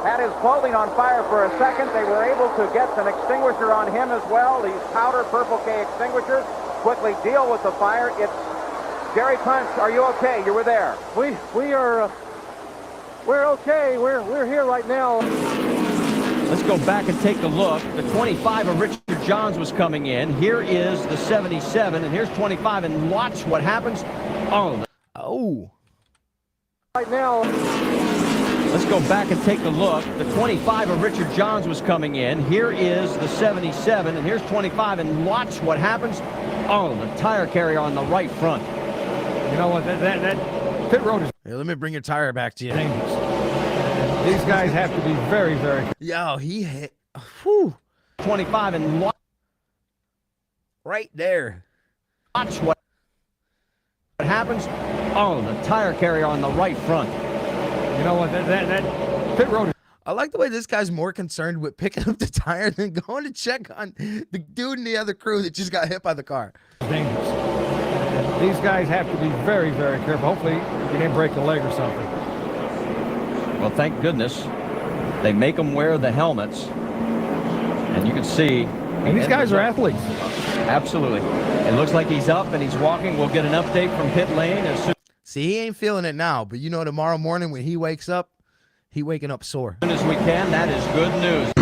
Speaker 11: had his clothing on fire for a second. They were able to get an extinguisher on him as well. These powder Purple K extinguishers quickly deal with the fire. It's Jerry Punch. Are you okay? You were there.
Speaker 6: We're okay. We're here right now.
Speaker 16: Let's go back and take a look. The 25 of Richard Johns was coming in. Here is the 77, and here's 25, and watch what happens. Oh.
Speaker 6: Right now.
Speaker 16: Let's go back and take a look. The 25 of Richard Johns was coming in. Here is the 77, and here's 25, and watch what happens. Oh, the tire carrier on the right front.
Speaker 18: You know what? That pit road is.
Speaker 2: Hey, let me bring your tire back to you.
Speaker 18: Dangerous. These guys have to be very, very.
Speaker 2: Yo, he hit. Whew.
Speaker 16: 25 and
Speaker 2: right there.
Speaker 16: Watch what happens. Oh, the tire carrier on the right front.
Speaker 18: You know what? That pit road.
Speaker 2: I like the way this guy's more concerned with picking up the tire than going to check on the dude in the other crew that just got hit by the car.
Speaker 18: Dangerous. These guys have to be very, very careful. Hopefully, you didn't break a leg or something.
Speaker 16: Well, thank goodness they make them wear the helmets, and you can see.
Speaker 18: And these guys are athletes.
Speaker 16: Absolutely. It looks like he's up and he's walking. We'll get an update from pit lane as soon.
Speaker 2: See, he ain't feeling it now, but you know, tomorrow morning when he wakes up, he waking up sore.
Speaker 16: As soon as we can, that is good news.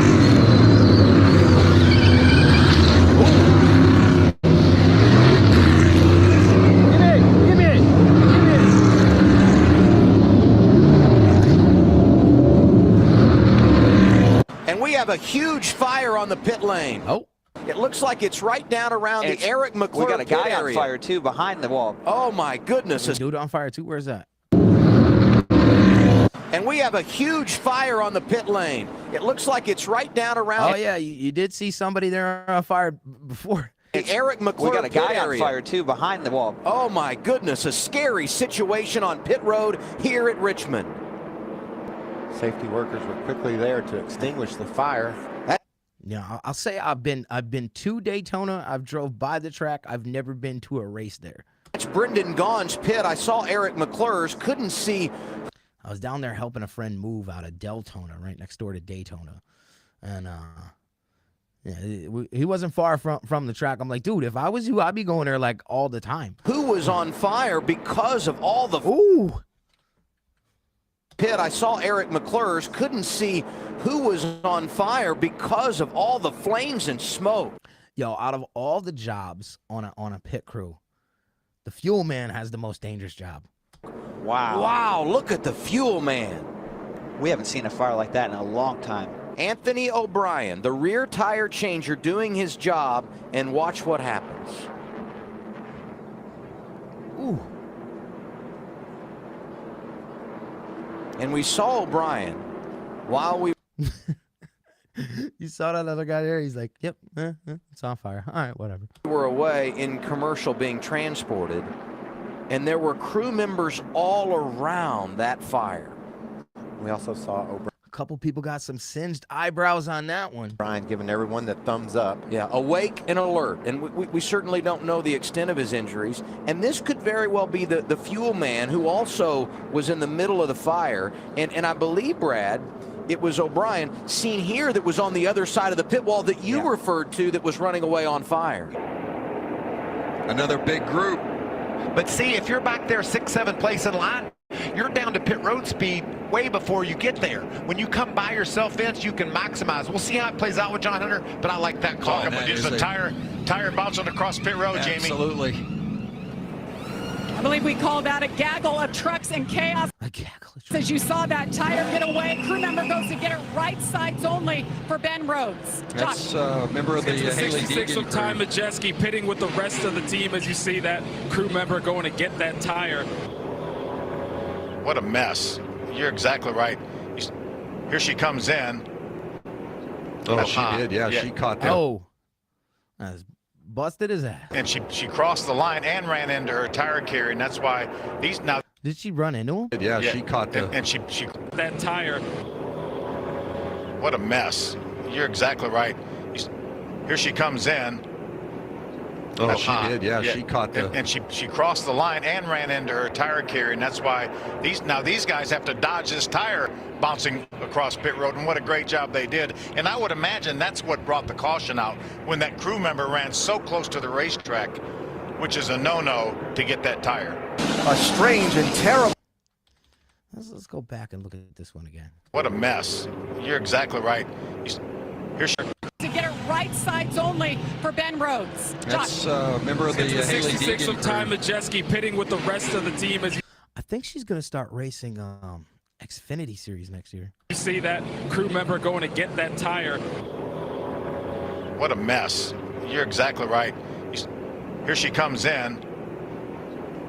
Speaker 10: And we have a huge fire on the pit lane.
Speaker 2: Oh.
Speaker 10: It looks like it's right down around the Eric McClure.
Speaker 23: We got a guy on
Speaker 10: area.
Speaker 23: fire too behind the wall.
Speaker 10: Oh my goodness!
Speaker 2: Dude on fire too. Where's that?
Speaker 10: And we have a huge fire on the pit lane. It looks like it's right down around.
Speaker 2: Oh yeah, you did see somebody there on fire before.
Speaker 10: The Eric McClure.
Speaker 23: We got a guy on
Speaker 10: area.
Speaker 23: fire too behind the wall.
Speaker 10: Oh my goodness! A scary situation on pit road here at Richmond.
Speaker 24: Safety workers were quickly there to extinguish the fire.
Speaker 2: Yeah, I'll say I've been to Daytona. I've drove by the track. I've never been to a race there.
Speaker 10: It's Brendan Gaughan's pit. I saw Eric McClure's. Couldn't see.
Speaker 2: I was down there helping a friend move out of Deltona, right next door to Daytona, and yeah, he wasn't far from the track. I'm like, dude, if I was you, I'd be going there like all the time.
Speaker 10: Who was on fire because of all the pit? I saw Eric McClure's. Couldn't see who was on fire because of all the flames and smoke.
Speaker 2: Yo, out of all the jobs on a pit crew, the fuel man has the most dangerous job.
Speaker 23: Wow.
Speaker 10: Wow, look at the fuel man.
Speaker 23: We haven't seen a fire like that in a long time.
Speaker 10: Anthony O'Brien, the rear tire changer, doing his job, and watch what happens.
Speaker 2: Ooh.
Speaker 10: And we saw O'Brien while we...
Speaker 2: You saw that other guy there? He's like, yep, it's on fire. All right, whatever.
Speaker 10: We were away in commercial being transported, and there were crew members all around that fire.
Speaker 24: We also saw O'Brien.
Speaker 2: A couple people got some singed eyebrows on that one.
Speaker 24: Brian giving everyone the thumbs up.
Speaker 10: Yeah, awake and alert. And we certainly don't know the extent of his injuries. And this could very well be the fuel man who also was in the middle of the fire. And I believe, Brad, it was O'Brien seen here that was on the other side of the pit wall that you referred to that was running away on fire.
Speaker 25: Another big group. But see, if you're back there 6th, 7th place in line, you're down to pit road speed way before you get there. When you come by yourself, Vince, you can maximize. We'll see how it plays out with John Hunter, but I like that call.
Speaker 26: Just a tire bouncing across pit road, Jamie.
Speaker 25: Absolutely.
Speaker 27: I believe we call that a gaggle of trucks and chaos.
Speaker 2: A gaggle of trucks.
Speaker 27: As you saw that tire get away, crew member goes to get it right sides only for Ben Rhodes.
Speaker 25: That's a member of the Haley
Speaker 28: 66
Speaker 25: Deegan
Speaker 28: of Ty Majeski pitting with the rest of the team as you see that crew member going to get that tire.
Speaker 19: What a mess. You're exactly right. Here she comes in.
Speaker 24: Oh, she did. Yeah, she caught that.
Speaker 2: Oh. That's busted his ass.
Speaker 19: And she crossed the line and ran into her tire carrier, and that's why these now.
Speaker 2: Did she run into him?
Speaker 24: Yeah, she caught that.
Speaker 19: And she
Speaker 28: that tire.
Speaker 19: What a mess. You're exactly right. Here she comes in.
Speaker 25: Oh, she did. Yeah, she caught the.
Speaker 26: And she crossed the line and ran into her tire carrier, and that's why these guys have to dodge this tire bouncing across pit road, and what a great job they did. And I would imagine that's what brought the caution out when that crew member ran so close to the racetrack, which is a no-no to get that tire.
Speaker 3: A strange and terrible.
Speaker 2: Let's go back and look at this one again.
Speaker 26: What a mess. You're exactly right. Here's your.
Speaker 27: To get it right sides only for Ben Rhodes.
Speaker 26: That's
Speaker 28: member of the Haley 66 Deegan of Time Majeski pitting with the rest of the team as
Speaker 2: I think she's gonna start racing Xfinity Series next year.
Speaker 28: you see that crew member going to get that tire.
Speaker 26: What a mess. You're exactly right. Here she comes in.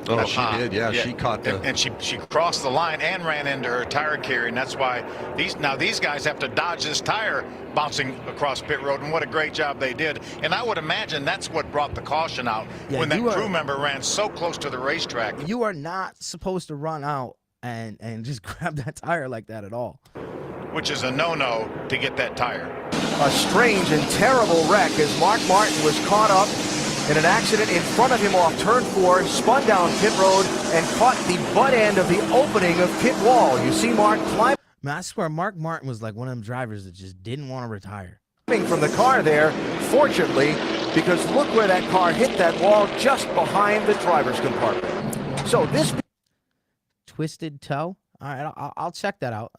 Speaker 25: Oh, she did. Yeah, she caught the.
Speaker 26: And she crossed the line and ran into her tire carrier, and that's why these guys have to dodge this tire bouncing across pit road, and what a great job they did. And I would imagine that's what brought the caution out when that crew member ran so close to the racetrack.
Speaker 2: You are not supposed to run out and just grab that tire like that at all.
Speaker 26: Which is a no-no to get that tire.
Speaker 3: A strange and terrible wreck as Mark Martin was caught up in an accident in front of him off turn 4, spun down pit road, and caught the butt end of the opening of pit wall. You see Mark climb.
Speaker 2: Man, I swear Mark Martin was like one of them drivers that just didn't want to retire.
Speaker 3: From the car there, fortunately, because look where that car hit that wall just behind the driver's compartment. So this
Speaker 2: twisted toe. All right, I'll check that out.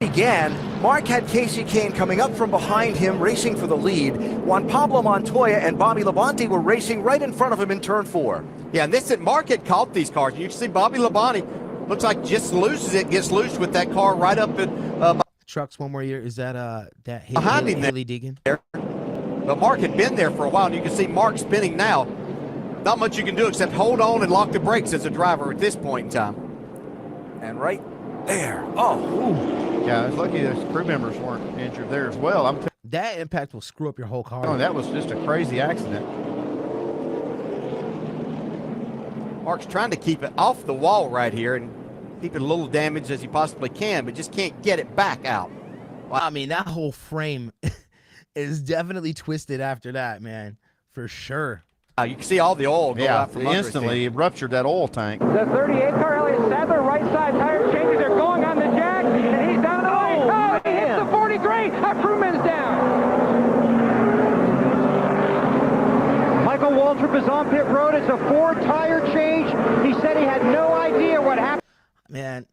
Speaker 3: Began, Mark had Casey Kane coming up from behind him, racing for the lead. Juan Pablo Montoya and Bobby Labonte were racing right in front of him in turn 4.
Speaker 23: Yeah, and this Mark had caught these cars. You can see Bobby Labonte looks like just loses it, gets loose with that car right up at
Speaker 2: trucks one more year. Is that
Speaker 23: behind him
Speaker 2: Haley Deegan?
Speaker 23: But Mark had been there for a while, and you can see Mark spinning now. Not much you can do except hold on and lock the brakes as a driver at this point in time.
Speaker 3: And right there. Oh, ooh.
Speaker 7: Yeah, I was lucky those crew members weren't injured there as well.
Speaker 2: That impact will screw up your whole car.
Speaker 7: Oh, that was just a crazy accident.
Speaker 23: Mark's trying to keep it off the wall right here and keep it a little damaged as he possibly can, but just can't get it back out.
Speaker 2: I mean, that whole frame is definitely twisted after that, man, for sure.
Speaker 23: You can see all the oil go out from under
Speaker 7: instantly it ruptured that oil tank.
Speaker 6: The 38 car, Elliott Sadler, right side tire changes are going on the jack, and he's down the lane. Oh, he hits the 43. A crewman's down. Michael Waltrip is on pit road. It's a 4-tire change. He said he had no idea what happened.
Speaker 2: Man,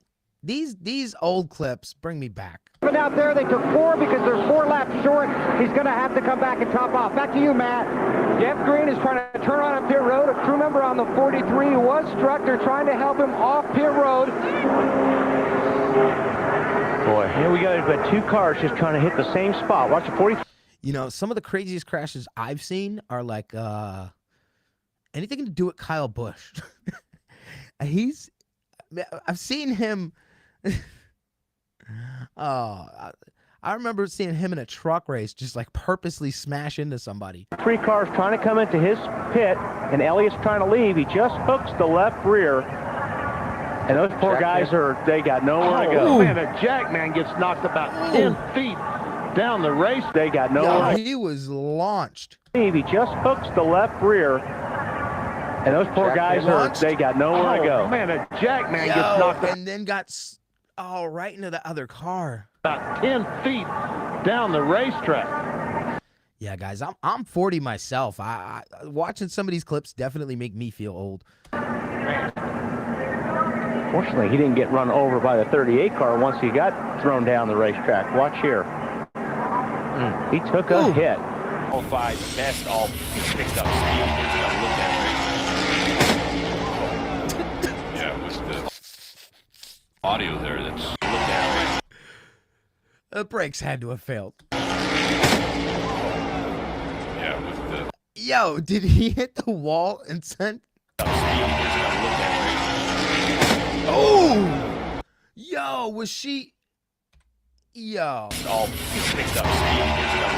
Speaker 2: these old clips bring me back.
Speaker 6: But out there, they took 4 because they're 4 laps short. He's going to have to come back and top off. Back to you, Matt. Jeff Green is trying to turn on a pit road. A crew member on the 43 was struck. They're trying to help him off pit road. Boy, here we go. We've got 2 cars just trying to hit the same spot. Watch the 43.
Speaker 2: You know, some of the craziest crashes I've seen are like anything to do with Kyle Busch. I've seen him. I remember seeing him in a truck race just like purposely smash into somebody.
Speaker 6: 3 cars trying to come into his pit, and Elliott's trying to leave. He just hooks the left rear. And those poor guys they got nowhere to go. Man, a Jackman gets knocked about 10 feet down the race. They got nowhere to go.
Speaker 2: He was launched.
Speaker 6: He just hooks the left rear. And those poor guys they got nowhere to go. Man, a Jackman gets knocked
Speaker 2: and then got right into the other car.
Speaker 6: About 10 feet down the racetrack.
Speaker 2: Yeah, guys, I'm 40 myself. I watching some of these clips definitely make me feel old.
Speaker 6: Fortunately, he didn't get run over by the 38 car once he got thrown down the racetrack. Watch here. He took a hit.
Speaker 9: All 5 best all picked up speed. Look at it. Yeah, it was the audio there that's looked at.
Speaker 2: The brakes had to have failed.
Speaker 9: Yeah, with the.
Speaker 2: Yo, did he hit the wall and send? Oh! Yo, was she? Yo.
Speaker 9: All picked up speed.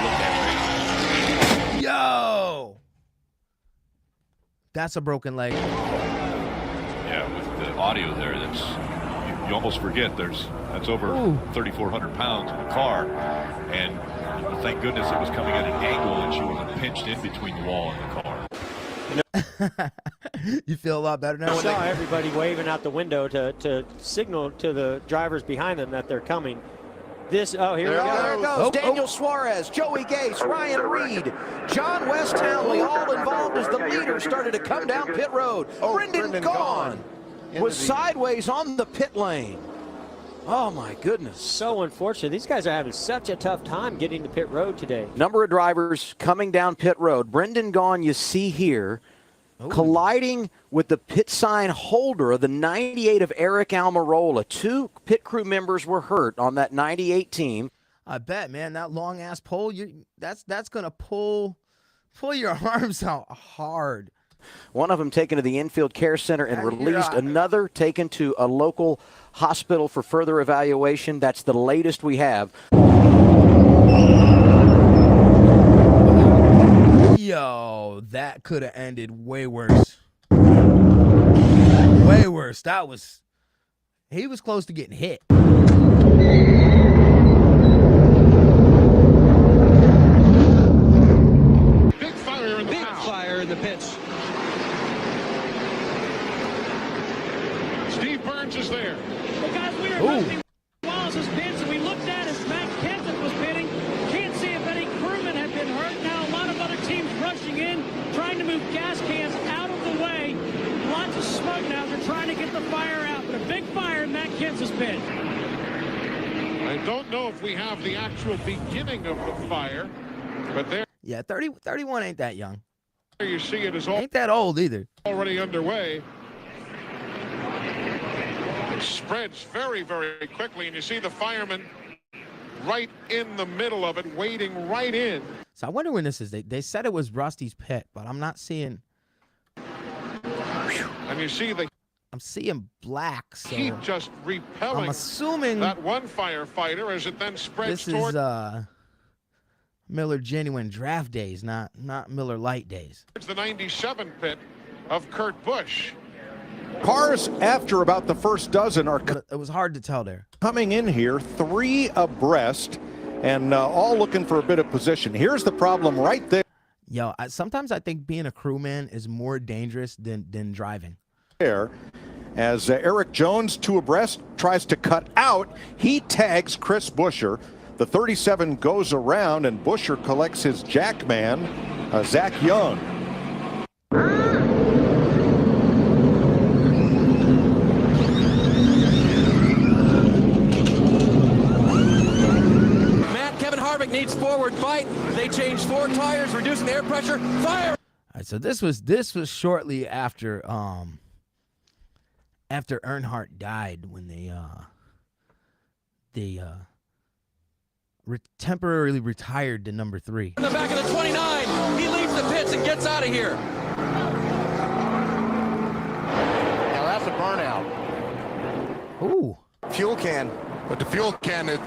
Speaker 9: Looked at.
Speaker 2: Yo. That's a broken leg.
Speaker 5: Yeah, with the audio there, that's you almost forget that's over 3,400 pounds in the car, and thank goodness it was coming at an angle and she wasn't pinched in between the wall and the car.
Speaker 23: You know,
Speaker 2: You feel a lot better now?
Speaker 4: I saw everybody waving out the window to signal to the drivers behind them that they're coming. Here we go.
Speaker 10: There it goes. Daniel Suarez, Joey Gase, Ryan Reed, John West Townley, all involved as the leaders started to come down pit road. Brendan Gaughan was sideways on the pit lane. Oh, my goodness.
Speaker 4: So unfortunate. These guys are having such a tough time getting to pit road today.
Speaker 10: Number of drivers coming down pit road. Brendan Gaughan, you see here, colliding with the pit sign holder of the 98 of Eric Almirola. 2 pit crew members were hurt on that 98 team.
Speaker 2: I bet, man, that long ass pole, that's gonna pull your arms out hard.
Speaker 10: One of them taken to the infield care center and released. Another taken to a local hospital for further evaluation. That's the latest we have.
Speaker 2: Yo, that could have ended way worse. Way worse. He was close to getting hit.
Speaker 12: Big fire in the pits. Steve Burns is there.
Speaker 13: Well, guys, we are hosting Wallace's pits, and we looked at as Matt Kenseth was pitting. Can't see if any crewmen have been hurt. Now a lot of other teams rushing in, trying to move gas cans out of the way. Lots of smoke now. They're trying to get the fire out, but a big fire in Matt Kenseth's pit.
Speaker 12: I don't know if we have the actual beginning of the fire, but there.
Speaker 2: Yeah, 31 ain't that young.
Speaker 12: You see it is
Speaker 2: Ain't that old either.
Speaker 12: Already underway. It spreads very, very quickly, and you see the firemen right in the middle of it, wading right in.
Speaker 2: So I wonder when this is. They said it was Rusty's pit, but I'm not seeing.
Speaker 12: And you see the
Speaker 2: I'm seeing black. So
Speaker 12: heat just repelling.
Speaker 2: I'm assuming
Speaker 12: that one firefighter as it then spreads
Speaker 2: this
Speaker 12: toward.
Speaker 2: is Miller Genuine Draft days, not Miller Light days.
Speaker 12: It's the 97 pit of Kurt Busch.
Speaker 15: Cars after about the first dozen are
Speaker 2: it was hard to tell there.
Speaker 15: Coming in here, 3 abreast, and all looking for a bit of position. Here's the problem right there.
Speaker 2: Yo, sometimes I think being a crewman is more dangerous than driving.
Speaker 15: There, as Eric Jones, 2 abreast, tries to cut out, he tags Chris Buescher. The 37 goes around, and Buescher collects his jackman, Zach Young.
Speaker 17: Needs forward fight. They changed 4 tires, reducing the air pressure. Fire!
Speaker 2: All right, so this was shortly after Earnhardt died, when they temporarily retired to number 3.
Speaker 17: In the back of the 29, he leaves the pits and gets out of here.
Speaker 3: Now that's a burnout.
Speaker 2: Ooh.
Speaker 3: Fuel can.
Speaker 26: But the fuel can, the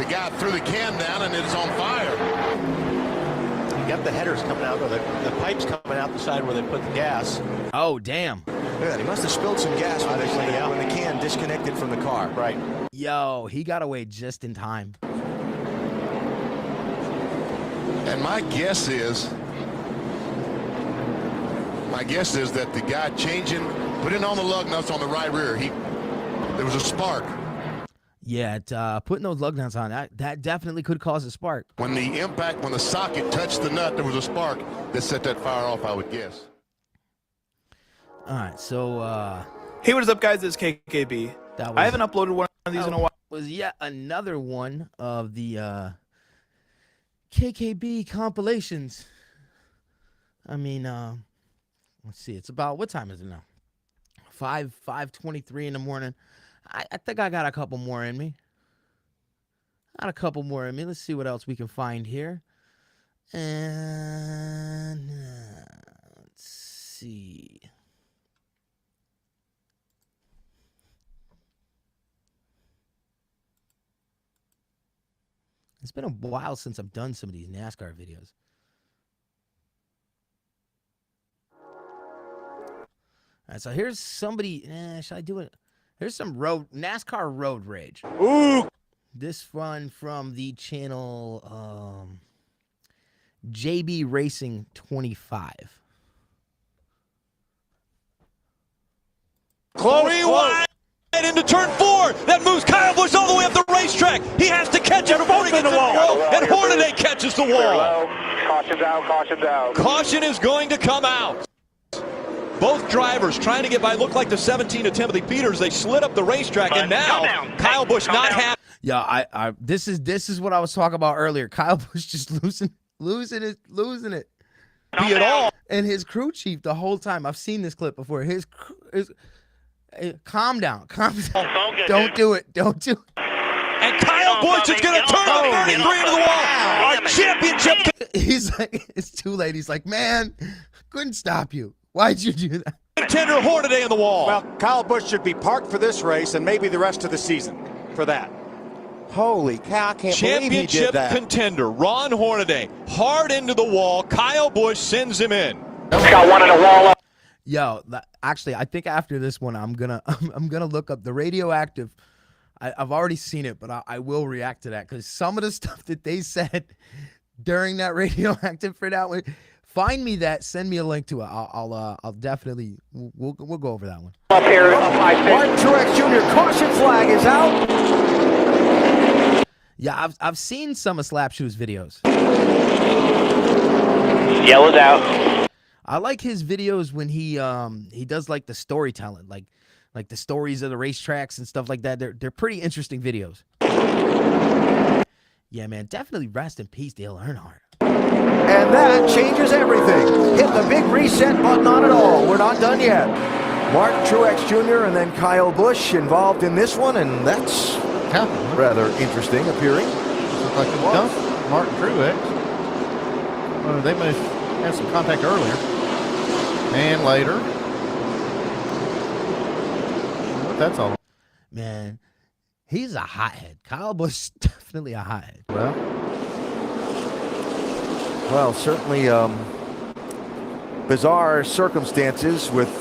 Speaker 26: guy threw the can down and it's on fire.
Speaker 3: You got the headers coming out, or the pipes coming out the side where they put the gas.
Speaker 2: Oh, damn.
Speaker 3: Yeah, he must have spilled some gas when the can disconnected from the car. Right.
Speaker 2: Yo, he got away just in time.
Speaker 26: And my guess is that the guy putting on the lug nuts on the right rear, there was a spark.
Speaker 2: Yeah, putting those lug nuts on, that definitely could cause a spark.
Speaker 26: When the socket touched the nut, there was a spark that set that fire off, I would guess.
Speaker 2: All right, so
Speaker 20: hey, what is up, guys? It's KKB. I haven't uploaded one of these in a while.
Speaker 2: Was yet another one of the KKB compilations. I mean, let's see. It's about, what time is it now? 5:23 in the morning. I think I got a couple more in me. Let's see what else we can find here. And let's see. It's been a while since I've done some of these NASCAR videos. All right, so here's somebody. Should I do it? Here's some NASCAR road rage.
Speaker 15: Ooh.
Speaker 2: This one from the channel JB Racing 25.
Speaker 5: Three wide into turn 4. That moves Kyle Busch all the way up the racetrack. He has to catch it before he gets to the wall. And Hornaday catches the wall.
Speaker 6: Caution's out, caution's out.
Speaker 5: Caution is going to come out. Both drivers trying to get by. Looked like the 17 of Timothy Peters. They slid up the racetrack, and now Kyle Busch not happy.
Speaker 2: Yeah, this is what I was talking about earlier. Kyle Busch just losing it.
Speaker 5: At all.
Speaker 2: And his crew chief the whole time. I've seen this clip before. Calm down. Don't do it.
Speaker 5: And Kyle Busch is going to turn the 33 into the wall. Our championship.
Speaker 2: He's like, it's too late. He's like, man, couldn't stop you. Why'd you do that?
Speaker 5: Contender Hornaday in the wall.
Speaker 15: Well, Kyle Busch should be parked for this race and maybe the rest of the season for that.
Speaker 24: Holy cow, I can't believe he did
Speaker 5: Championship
Speaker 24: that.
Speaker 5: contender Ron Hornaday hard into the wall. Kyle Busch sends him in.
Speaker 6: Got one in the wall up.
Speaker 2: Yo, actually, I think after this one, I'm gonna look up the radioactive. I've already seen it, but I will react to that because some of the stuff that they said during that radioactive for that one. Find me that. Send me a link to it. I'll definitely we'll go over that one.
Speaker 3: Up here, Martin Truex Jr. caution flag is out.
Speaker 2: Yeah, I've seen some of Slapshoe's videos.
Speaker 6: Yellow's out.
Speaker 2: I like his videos when he does like the storytelling, like the stories of the racetracks and stuff like that. They're pretty interesting videos. Yeah, man, definitely rest in peace, Dale Earnhardt.
Speaker 3: And that changes everything. Hit the big reset button on it all. We're not done yet. Martin Truex Jr. and then Kyle Busch involved in this one, and that's rather interesting appearing.
Speaker 7: Looks like it dumped Martin Truex. Well, they may have had some contact earlier and later. That's all.
Speaker 2: Man, he's a hothead. Kyle Busch definitely a hothead.
Speaker 3: Well, certainly bizarre circumstances with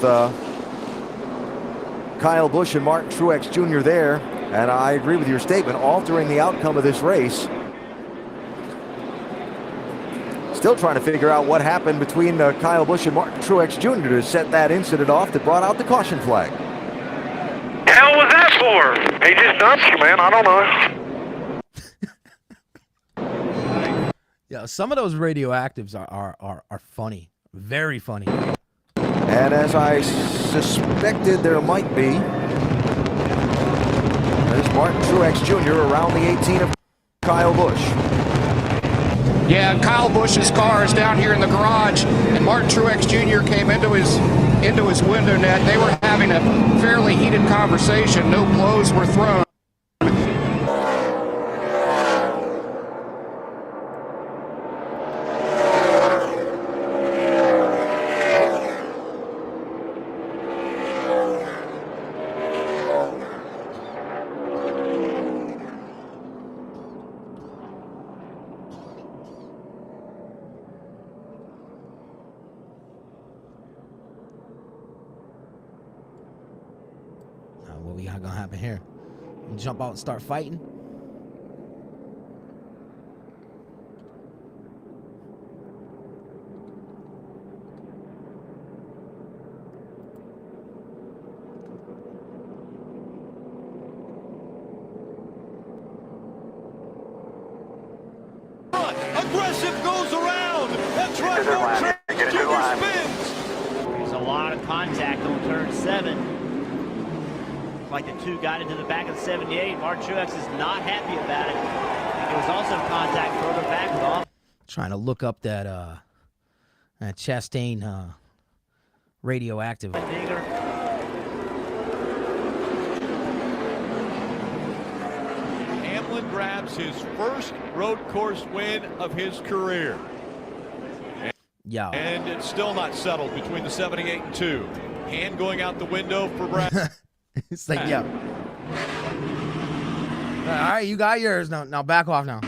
Speaker 3: Kyle Busch and Martin Truex Jr. there. And I agree with your statement, altering the outcome of this race. Still trying to figure out what happened between Kyle Busch and Martin Truex Jr. to set that incident off that brought out the caution flag.
Speaker 6: The hell was that for? He just dumped you, man. I don't know.
Speaker 2: Yeah, some of those radioactives are funny. Very funny.
Speaker 3: And as I suspected there might be, there's Martin Truex Jr. around the 18 of Kyle Busch.
Speaker 17: Yeah, Kyle Busch's car is down here in the garage, and Martin Truex Jr. came into his window net. They were having a fairly heated conversation. No blows were thrown.
Speaker 2: What we got gonna happen here? Jump out and start fighting?
Speaker 5: Aggressive goes around. That's right. Martin Truex Jr. spins.
Speaker 1: There's a lot of contact on turn 7. Like the two got into the back of the 78. Martin Truex is not happy about it. There was also contact further back with off.
Speaker 2: Trying to look up that Chastain radioactive.
Speaker 5: Hamlin grabs his first road course win of his career.
Speaker 2: Yeah.
Speaker 5: And it's still not settled between the 78 and 2. Hand going out the window for Brad.
Speaker 2: It's like, yeah. All right, you got yours. Now back off now.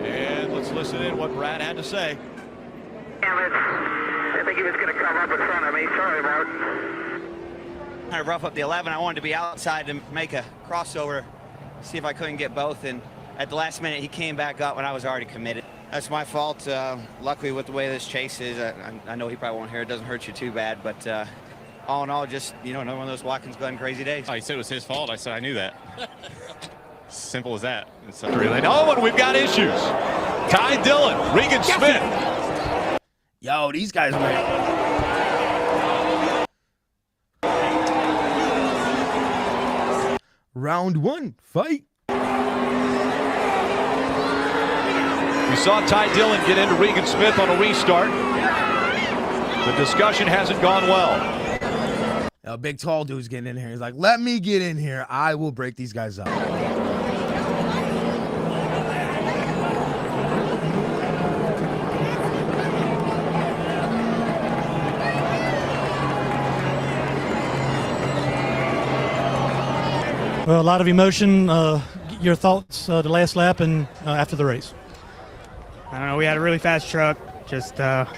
Speaker 5: And let's listen in what Brad had to say.
Speaker 6: I think he was going to come up in front of me. Sorry, Mark.
Speaker 23: Kind of rough up the 11. I wanted to be outside to make a crossover, see if I couldn't get both. And at the last minute, he came back up when I was already committed. That's my fault. Luckily, with the way this chase is, I know he probably won't hear it. Doesn't hurt you too bad, but all in all, just another one of those Watkins Glen crazy days.
Speaker 8: He said it was his fault. I said I knew that. Simple as that.
Speaker 5: Oh, and we've got issues. Ty Dillon, Regan Smith.
Speaker 2: Yo, these guys, man. Round 1, fight.
Speaker 5: We saw Ty Dillon get into Regan Smith on a restart. The discussion hasn't gone well.
Speaker 2: A big tall dude's getting in here. He's like, let me get in here. I will break these guys up.
Speaker 11: Well, a lot of emotion. Your thoughts the last lap and after the race?
Speaker 14: I don't know. We had a really fast truck. Just got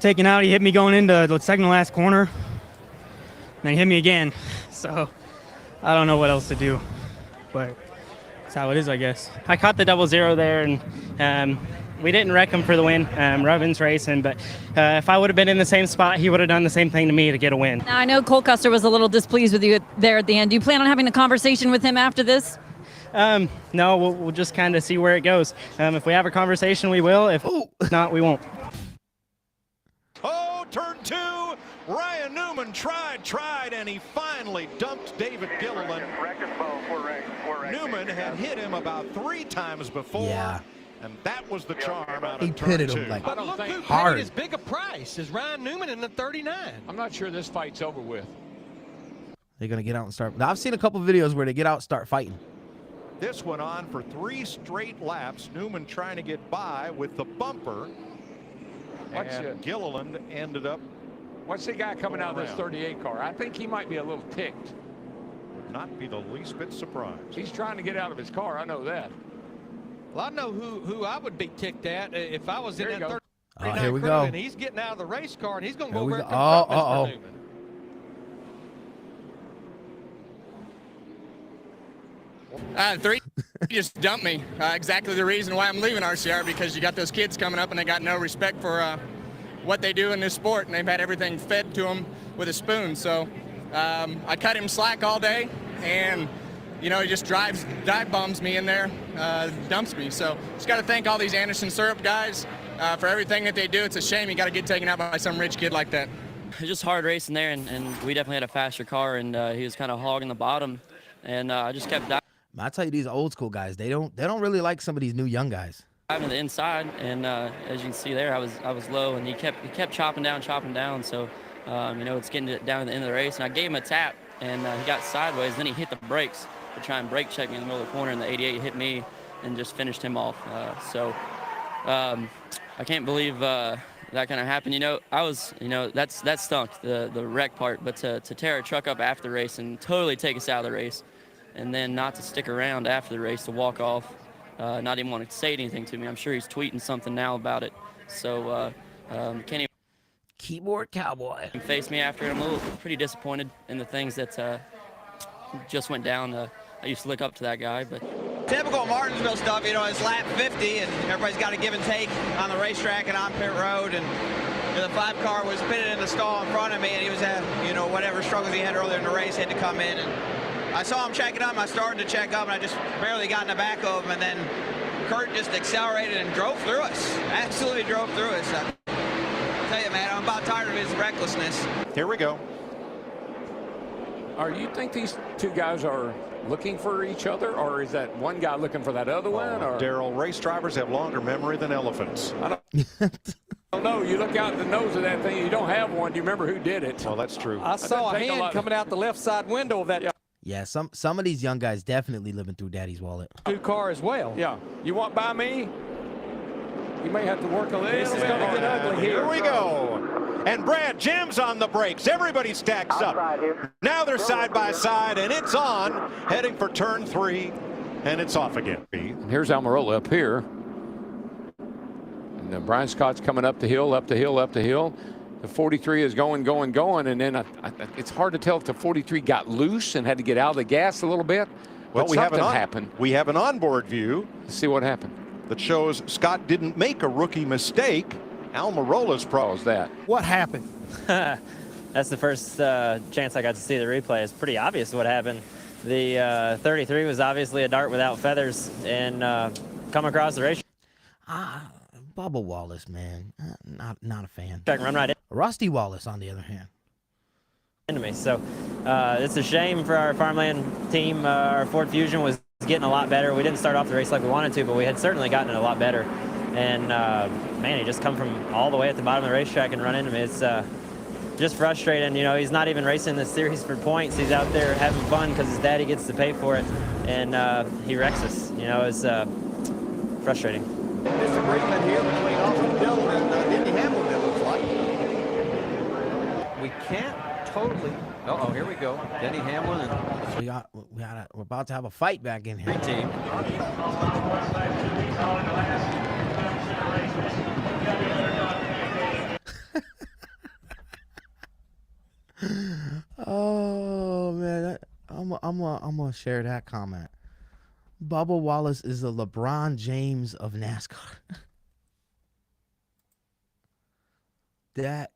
Speaker 14: taken out. He hit me going into the second to last corner. And then he hit me again. So I don't know what else to do. But that's how it is, I guess.
Speaker 16: I caught the 0-0 there, and we didn't wreck him for the win. Robin's racing, but if I would have been in the same spot, he would have done the same thing to me to get a win.
Speaker 18: Now, I know Cole Custer was a little displeased with you there at the end. Do you plan on having a conversation with him after this?
Speaker 16: No, we'll just kind of see where it goes. If we have a conversation, we will. If not, we won't.
Speaker 15: Oh, turn 2. Ryan Newman tried, and he finally dumped David Gilliland. Newman had hit him about 3 times before.
Speaker 2: Yeah.
Speaker 15: And that was the charm out
Speaker 2: He
Speaker 15: of turn
Speaker 2: pitted
Speaker 15: 2.
Speaker 2: him like
Speaker 19: But look who
Speaker 2: hard.
Speaker 19: paid as big a price as Ryan Newman in the 39.
Speaker 21: I'm not sure this fight's over with.
Speaker 2: They're going to get out and start. Now, I've seen a couple videos where they get out and start fighting.
Speaker 15: This went on for 3 straight laps. Newman trying to get by with the bumper. And Gilliland ended up.
Speaker 21: What's the guy coming out of this 38 car? I think he might be a little ticked.
Speaker 15: Would not be the least bit surprised.
Speaker 21: He's trying to get out of his car. I know that.
Speaker 19: Well, I know who I would be ticked at if I was in that 39
Speaker 2: here we
Speaker 19: crew,
Speaker 2: go.
Speaker 19: and he's getting out of the race car, and he's going to go
Speaker 2: Here we
Speaker 19: over and
Speaker 2: go.
Speaker 19: confront Mr. Newman.
Speaker 22: Three just dumped me. Exactly the reason why I'm leaving RCR, because you got those kids coming up and they got no respect for what they do in this sport, and they've had everything fed to them with a spoon. So I cut him slack all day, and he just dive bombs me in there, dumps me. So just got to thank all these Anderson Syrup guys for everything that they do. It's a shame you got to get taken out by some rich kid like that.
Speaker 16: It's just hard racing there, and we definitely had a faster car, and he was kind of hogging the bottom, and I just kept diving.
Speaker 2: I tell you, these old school guys, they don't really like some of these new young guys.
Speaker 16: To the inside, and as you can see there, I was low, and he kept chopping down. So it's getting down to the end of the race, and I gave him a tap, and he got sideways. Then he hit the brakes to try and brake check me in the middle of the corner, and the 88 hit me and just finished him off. I can't believe that kind of happened. That stunk, the wreck part, but to tear a truck up after the race and totally take us out of the race, and then not to stick around after the race, to walk off, not even want to say anything to me. I'm sure he's tweeting something now about it. So can't even
Speaker 2: keyboard cowboy
Speaker 16: face me after it. I'm a little pretty disappointed in the things that just went down. I used to look up to that guy, but
Speaker 23: Typical Martinsville stuff, it's lap 50, and everybody's got to give and take on the racetrack and on pit road. And the 5 car was pitted in the stall in front of me, and he was at, whatever struggles he had earlier in the race, had to come in. And I saw him checking up, I started to check up, and I just barely got in the back of him, and then Kurt just accelerated and drove through us. Absolutely drove through us. I tell you, man, I'm about tired of his recklessness.
Speaker 15: Here we go.
Speaker 21: You think these two guys are looking for each other, or is that one guy looking for that other one? Or
Speaker 15: Daryl, race drivers have longer memory than elephants.
Speaker 21: I don't know. You look out the nose of that thing, you don't have one. Do you remember who did it?
Speaker 15: Well, that's true.
Speaker 19: I saw a hand coming out the left side window of that
Speaker 2: Yeah, some of these young guys definitely living through daddy's wallet.
Speaker 19: 2 car as well.
Speaker 21: Yeah. You want by me? You may have to work a little bit.
Speaker 19: This is going to get ugly here.
Speaker 15: Here we go. And Brad jams on the brakes. Everybody stacks up. Now they're side by side, and it's on, heading for turn 3, and it's off again.
Speaker 21: And here's Almirola up here. And then Brian Scott's coming up the hill, up the hill, up the hill. The 43 is going, and then it's hard to tell if the 43 got loose and had to get out of the gas a little bit.
Speaker 15: Well,
Speaker 21: but something happened.
Speaker 15: We have an onboard view.
Speaker 21: Let's see what happened.
Speaker 15: that shows Scott didn't make a rookie mistake. Almirola's pro.
Speaker 21: That.
Speaker 3: What happened?
Speaker 4: That's the first chance I got to see the replay. It's pretty obvious what happened. The 33 was obviously a dart without feathers and come across the race.
Speaker 2: Bubba Wallace, man, not a fan.
Speaker 4: Run right in.
Speaker 2: Rusty Wallace, on the other hand.
Speaker 4: Into me. So it's a shame for our farmland team. Our Ford Fusion was getting a lot better. We didn't start off the race like we wanted to, but we had certainly gotten it a lot better. And man, he just come from all the way at the bottom of the racetrack and run into me. It's just frustrating. You know, he's not even racing this series for points. He's out there having fun because his daddy gets to pay for it, and he wrecks us. You know, it's frustrating.
Speaker 3: Disagreement here between Austin Dillon and Denny Hamlin, it looks like. We can't totally. Uh-oh, here we go. Denny Hamlin and
Speaker 2: We're about to have a fight back in here.
Speaker 3: team.
Speaker 2: Oh man, I'm gonna share that comment. Bubba Wallace is the LeBron James of NASCAR. That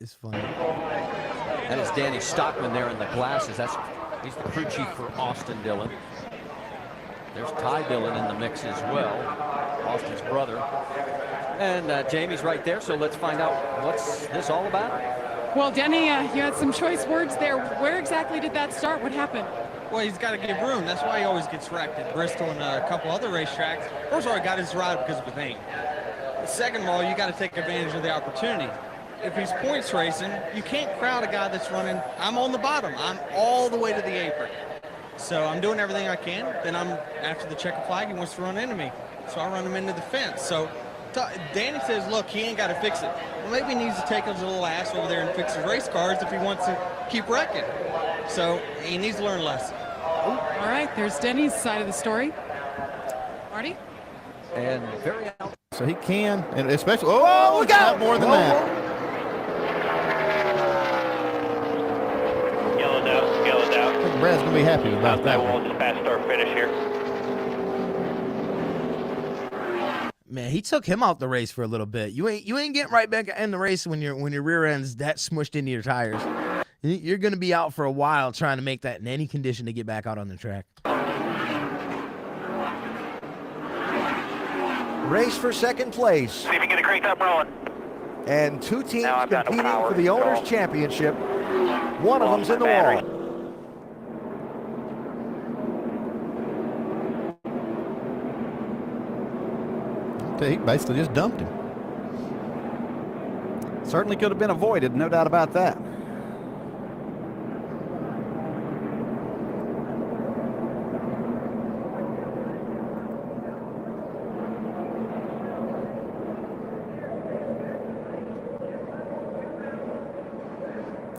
Speaker 2: is funny.
Speaker 3: That is Danny Stockman there in the glasses. He's the crew chief for Austin Dillon. There's Ty Dillon in the mix as well, Austin's brother. And Jamie's right there, so let's find out what's this all about.
Speaker 9: Well, Denny, you had some choice words there. Where exactly did that start? What happened?
Speaker 23: Well, he's got to give room. That's why he always gets wrecked at Bristol and a couple other racetracks. First of all, he got his ride because of a thing. Second of all, you got to take advantage of the opportunity. If he's points racing, you can't crowd a guy that's running. I'm on the bottom. I'm all the way to the apron. So I'm doing everything I can. Then after the checker flag, he wants to run into me. So I run him into the fence. So Danny says, look, he ain't got to fix it. Well, maybe he needs to take his little ass over there and fix his race cars if he wants to keep wrecking. So he needs to learn a lesson.
Speaker 9: All right, there's Denny's side of the story. Marty?
Speaker 3: And very out.
Speaker 7: So he can, and especially, oh, look out! More than that.
Speaker 6: Yellowed out.
Speaker 7: I think Brad's going to be happy about that one.
Speaker 6: Just fast start finish here.
Speaker 2: Man, he took him out the race for a little bit. You ain't getting right back in the race when your rear end's that smushed into your tires. You're going to be out for a while trying to make that in any condition to get back out on the track.
Speaker 3: Race for second place.
Speaker 6: See if you can get it cranked up rolling.
Speaker 3: And two teams competing for the Owners' Championship. One of them's in the wall.
Speaker 7: He basically just dumped him. Certainly could have been avoided, no doubt about that.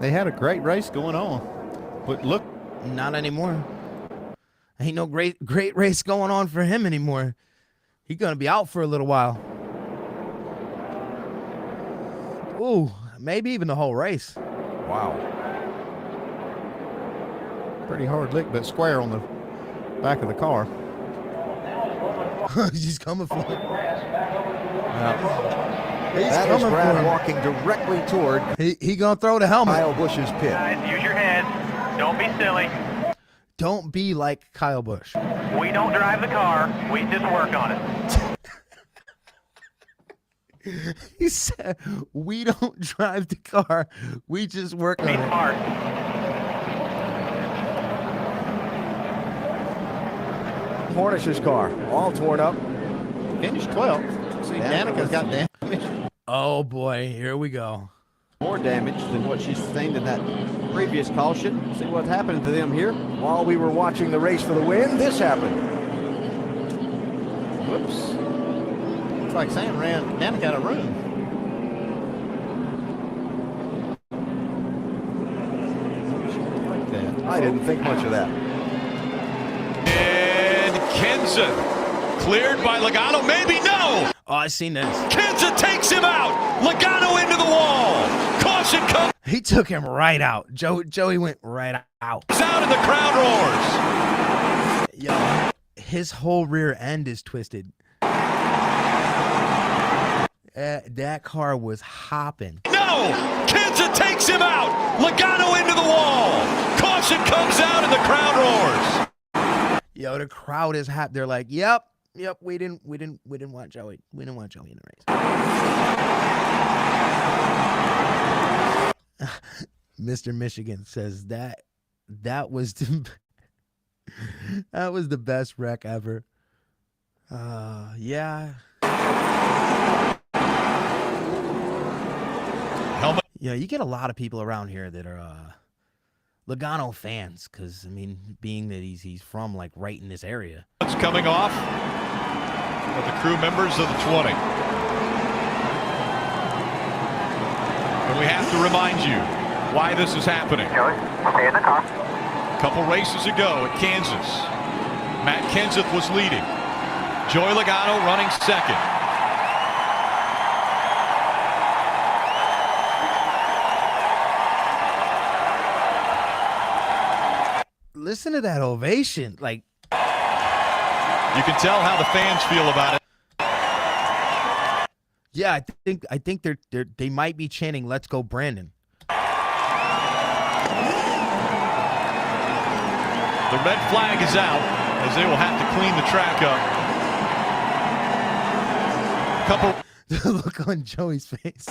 Speaker 7: They had a great race going on, but look,
Speaker 2: not anymore. Ain't no great race going on for him anymore. He's gonna be out for a little while. Ooh, maybe even the whole race.
Speaker 3: Wow.
Speaker 7: Pretty hard lick, but square on the back of the car.
Speaker 2: He's coming for him.
Speaker 3: That is Brad walking directly toward.
Speaker 2: He gonna throw the helmet.
Speaker 3: Kyle Busch's pit.
Speaker 6: Guys, use your head. Don't be silly.
Speaker 2: Don't be like Kyle Busch.
Speaker 6: We don't drive the car. We just work on it.
Speaker 2: He said, we don't drive the car. We just work on it.
Speaker 6: Be smart.
Speaker 3: Hornish's car, all torn up.
Speaker 7: Finished 12th. See, Danica's got damage.
Speaker 2: Oh boy, here we go.
Speaker 10: More damage than what she sustained in that previous caution. See what's happening to them here.
Speaker 3: While we were watching the race for the win, this happened.
Speaker 7: Whoops. Looks like Sam ran Danica out of room. Like that.
Speaker 3: I didn't think much of that.
Speaker 5: And Kenza cleared by Logano. Maybe no.
Speaker 2: Oh, I seen this.
Speaker 5: Kenza takes him out. Logano into the wall. Caution comes.
Speaker 2: He took him right out. Joey went right out.
Speaker 5: He's out and the crowd roars.
Speaker 2: Yo, his whole rear end is twisted. That car was hopping.
Speaker 5: No! Kenseth takes him out! Logano into the wall! Caution comes out and the crowd roars!
Speaker 2: Yo, the crowd is hot. They're like, yep, we didn't want Joey. We didn't want Joey in the race. Mr. Michigan says that was the best wreck ever. Yeah.
Speaker 5: Helmet.
Speaker 2: Yeah, you get a lot of people around here that are Logano fans, because I mean, being that he's from like right in this area.
Speaker 5: It's coming off of the crew members of the 20. And we have to remind you why this is happening.
Speaker 12: Stay in the car.
Speaker 5: A couple races ago at Kansas, Matt Kenseth was leading. Joey Logano running second.
Speaker 2: Listen to that ovation. Like,
Speaker 5: you can tell how the fans feel about it.
Speaker 2: Yeah, I think they might be chanting "Let's go, Brandon."
Speaker 5: The red flag is out as they will have to clean the track up.
Speaker 2: The look on Joey's face.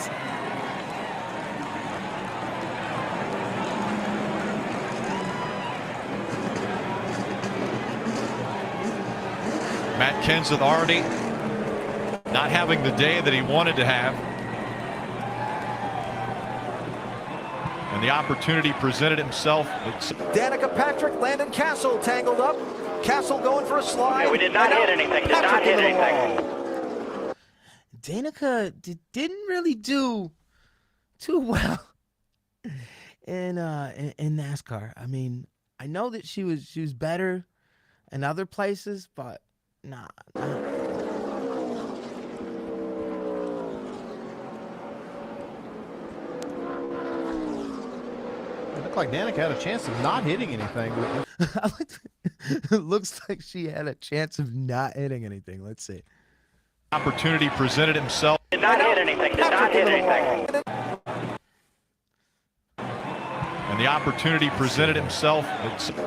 Speaker 5: Matt Kenseth already not having the day that he wanted to have. And the opportunity presented himself.
Speaker 3: Danica Patrick, Landon Castle tangled up. Castle going for a slide.
Speaker 12: Okay, we did not hit anything. Did not hit anything.
Speaker 2: Danica didn't really do too well in NASCAR. I mean, I know that she was better in other places, but nah.
Speaker 7: It looked like Danica had a chance of not hitting anything.
Speaker 2: It looks like she had a chance of not hitting anything. Let's see.
Speaker 5: Opportunity presented himself.
Speaker 12: Did not hit anything. Did not hit anything.
Speaker 5: And the opportunity presented himself.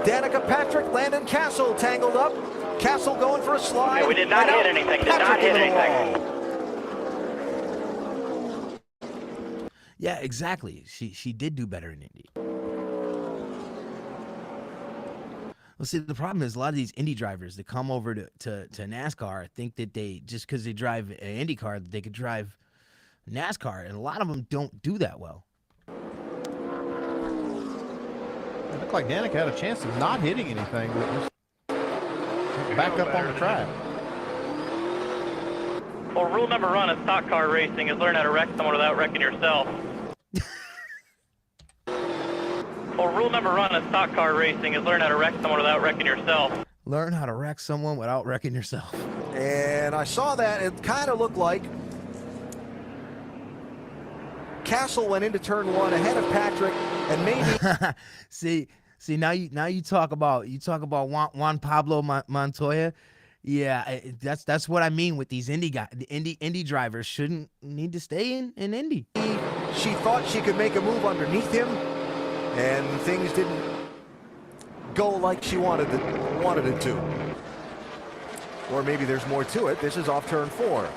Speaker 3: Danica Patrick, Landon Castle tangled up. Castle going for a slide.
Speaker 12: Okay, we did not hit anything. Did not hit anything.
Speaker 2: Yeah, exactly. She did do better in Indy. Well, see, the problem is a lot of these Indy drivers that come over to NASCAR think that they, just because they drive an Indy car, that they could drive NASCAR, and a lot of them don't do that well.
Speaker 7: It looked like Danica had a chance of not hitting anything. Back up on the track.
Speaker 12: Well, rule number one of stock car racing is learn how to wreck someone without wrecking yourself. Well, rule number one of stock car racing is learn how to wreck someone without wrecking yourself.
Speaker 2: Learn how to wreck someone without wrecking yourself.
Speaker 3: And I saw that. It kind of looked like Castle went into turn one ahead of Patrick, and maybe
Speaker 2: see now you talk about Juan Pablo Montoya. Yeah, that's what I mean with these Indy guys. The Indy drivers shouldn't need to stay in Indy.
Speaker 3: She thought she could make a move underneath him, and things didn't go like she wanted it to. Or maybe there's more to it. This is off turn 4.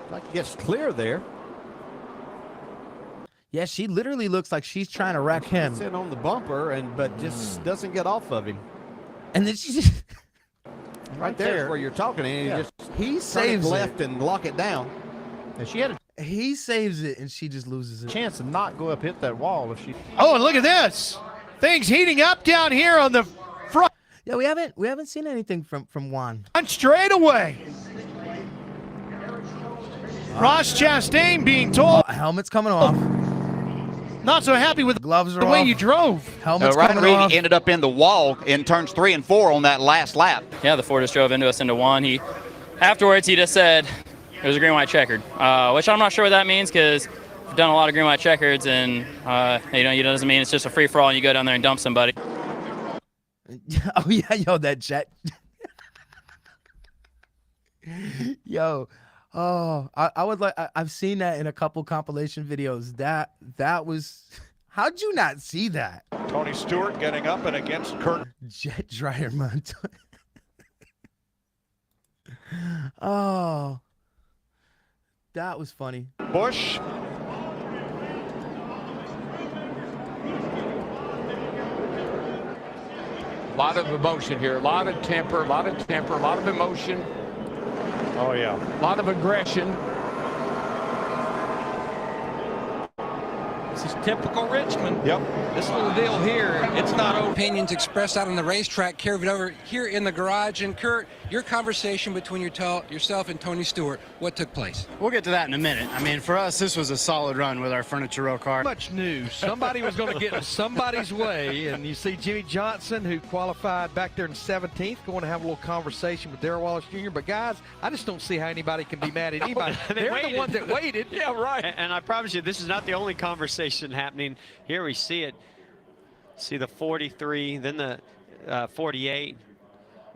Speaker 10: Like it gets clear there.
Speaker 2: Yeah, she literally looks like she's trying to wreck him.
Speaker 10: Sitting on the bumper, but just doesn't get off of him.
Speaker 2: And then she just
Speaker 10: right there where you're talking, and
Speaker 2: he saves
Speaker 10: left and lock it down. And she had
Speaker 2: he saves it, and she just loses it.
Speaker 7: Chance to not go up hit that wall if she.
Speaker 19: Oh, and look at this! Things heating up down here on the front.
Speaker 2: Yeah, we haven't seen anything from Juan.
Speaker 19: Straight away. Ross Chastain being told.
Speaker 2: Helmet's coming off.
Speaker 19: Not so happy with
Speaker 2: gloves
Speaker 19: the way you drove.
Speaker 2: Helmet's
Speaker 13: Ryan
Speaker 2: coming off.
Speaker 13: Reed ended up in the wall in turns 3 and 4 on that last lap.
Speaker 4: Yeah, the Ford just drove into us into one. Afterwards, he just said it was a green-white checkered, which I'm not sure what that means because I've done a lot of green-white checkers, and it doesn't mean it's just a free-for-all and you go down there and dump somebody.
Speaker 2: Oh yeah, yo, that jet. Yo, oh, I would like. I've seen that in a couple compilation videos. That was. How'd you not see that?
Speaker 15: Tony Stewart getting up and against Kurt.
Speaker 2: Jet dryer Montoya. Oh, that was funny.
Speaker 15: Busch.
Speaker 21: A lot of emotion here, a lot of temper, a lot of emotion.
Speaker 15: Oh, yeah.
Speaker 21: A lot of aggression.
Speaker 19: This is typical Richmond.
Speaker 15: Yep.
Speaker 19: This little deal here, it's not over.
Speaker 1: Opinions expressed out on the racetrack carried over here in the garage. And Kurt, your conversation between yourself and Tony Stewart, what took place?
Speaker 17: We'll get to that in a minute. I mean, for us, this was a solid run with our Furniture Row car.
Speaker 19: Much news. Somebody was going to get in somebody's way, and you see Jimmy Johnson, who qualified back there in 17th, going to have a little conversation with Darrell Wallace Jr. But guys, I just don't see how anybody can be mad at anybody. They're the ones that waited.
Speaker 20: Yeah, right. And I promise you, this is not the only conversation happening. Here we see it. See the 43, then the 48.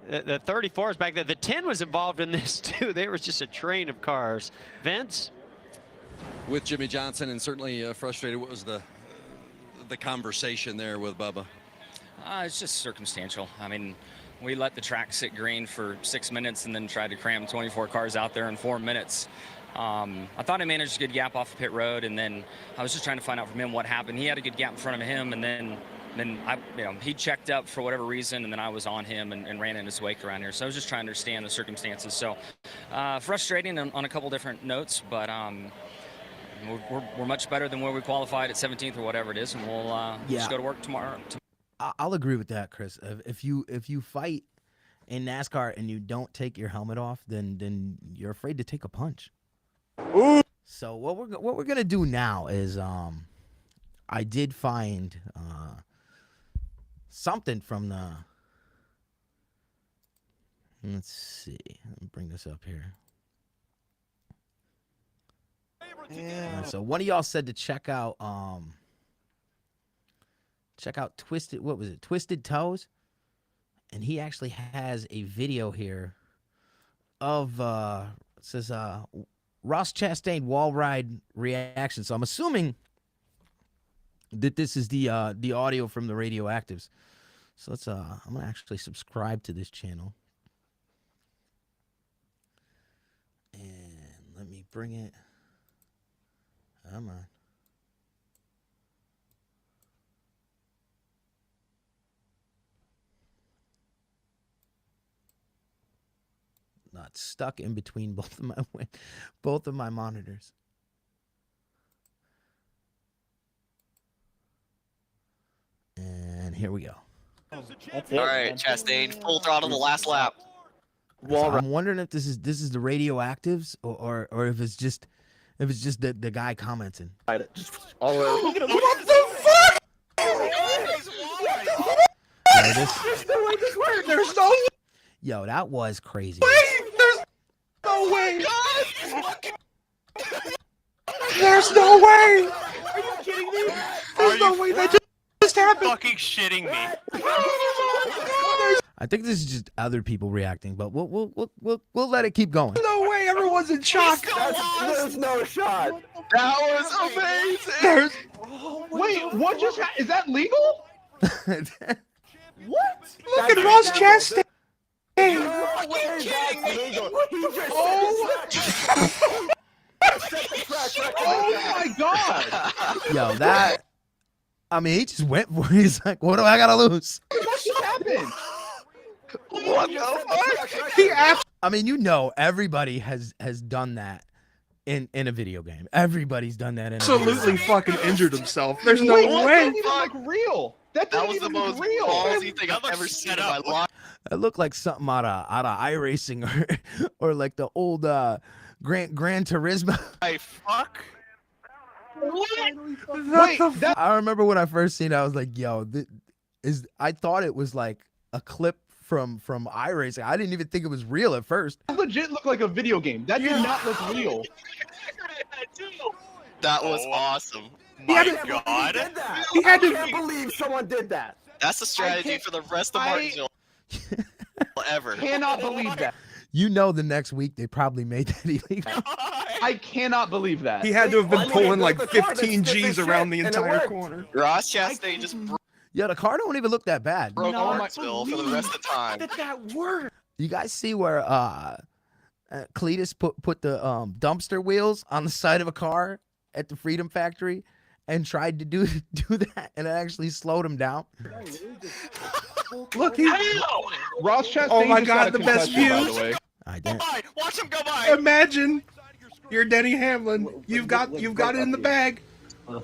Speaker 20: The 34 is back there. The 10 was involved in this too. There was just a train of cars. Vince?
Speaker 24: With Jimmy Johnson, and certainly frustrated. What was the conversation there with Bubba?
Speaker 25: It's just circumstantial. I mean, we let the track sit green for 6 minutes and then tried to cram 24 cars out there in 4 minutes. I thought I managed a good gap off the pit road, and then I was just trying to find out from him what happened. He had a good gap in front of him, and then I, he checked up for whatever reason, and then I was on him and ran in his wake around here. So I was just trying to understand the circumstances. So frustrating on a couple different notes, but we're much better than where we qualified at 17th or whatever it is, and we'll just go to work tomorrow.
Speaker 2: I'll agree with that, Chris. If you fight in NASCAR and you don't take your helmet off, then you're afraid to take a punch. Ooh. So what we're gonna do now is I did find something from the. Let's see. Let me bring this up here. Yeah. So one of y'all said to check out Twisted. What was it? Twisted Toes, and he actually has a video here of it says Ross Chastain wall ride reaction. So I'm assuming that this is the audio from the Radioactives. So let's I'm gonna actually subscribe to this channel. And let me bring it. Come on. Not stuck in between both of my monitors. And here we go.
Speaker 26: All right, Chastain, full throttle the last lap.
Speaker 2: So I'm wondering if this is the Radioactives or if it's just the guy commenting.
Speaker 26: What the fuck? There's no.
Speaker 2: Yo, that was crazy.
Speaker 26: There's no way. There's no way. Are you kidding me? There's no way that just happened. Fucking shitting me.
Speaker 2: I think this is just other people reacting, but we'll let it keep going.
Speaker 26: No way, everyone's in shock.
Speaker 27: There's no shot.
Speaker 26: That was amazing.
Speaker 27: Wait, what just happened? Is that legal? What?
Speaker 26: Look at Ross Chastain.
Speaker 27: Oh my god!
Speaker 2: Yo, that. I mean, he just went for it. He's like, what do I gotta lose?
Speaker 27: What just happened?
Speaker 26: What the fuck?
Speaker 2: I mean, everybody has done that in a video game. Everybody's done that in a video game.
Speaker 27: Absolutely fucking injured himself. There's no way. That didn't even look real. That was the most real.
Speaker 26: Ballsy thing I've ever seen in my life.
Speaker 2: It looked like something out of iRacing or like the old Gran Turismo.
Speaker 26: Hey, fuck.
Speaker 27: Wait,
Speaker 2: I remember when I first seen it, I was like, yo, I thought it was like a clip from iRacing. I didn't even think it was real at first.
Speaker 27: That legit looked like a video game. That did not look real.
Speaker 26: That was awesome. My God.
Speaker 27: He had to believe someone did that.
Speaker 26: That's the strategy for the rest of Martinsville ever.
Speaker 27: Cannot believe that.
Speaker 2: You know, the next week they probably made that illegal.
Speaker 27: I cannot believe that.
Speaker 26: He had to have been pulling like
Speaker 27: 15 G's around the entire corner.
Speaker 26: Ross Chastain just
Speaker 2: Yeah, the car don't even look that bad.
Speaker 26: broke Martinsville for the rest of the time.
Speaker 27: That worked.
Speaker 2: You guys see where Cletus put the dumpster wheels on the side of a car at the Freedom Factory and tried to do that, and it actually slowed him down.
Speaker 27: Look, Ross Chastain. Oh my just God, got a the best concussion, by views. the way.
Speaker 2: I did.
Speaker 26: Watch him go by.
Speaker 27: Imagine you're Denny Hamlin. You've got it in the bag.
Speaker 26: We're good.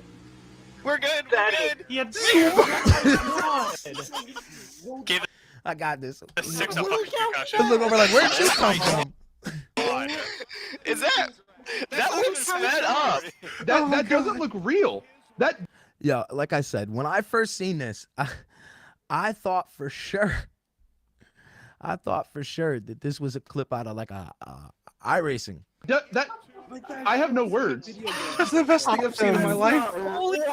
Speaker 26: We're good.
Speaker 20: He had
Speaker 26: Give it
Speaker 2: I got this.
Speaker 26: a 6 a fucking concussion.
Speaker 2: Look over like, where'd this come from?
Speaker 26: Is that looks sped up?
Speaker 27: That doesn't look real. That
Speaker 2: Yeah, like I said, when I first seen this, I thought for sure that this was a clip out of like a iRacing.
Speaker 27: that I have no words.
Speaker 26: That's the best thing I've seen in my life.
Speaker 10: What is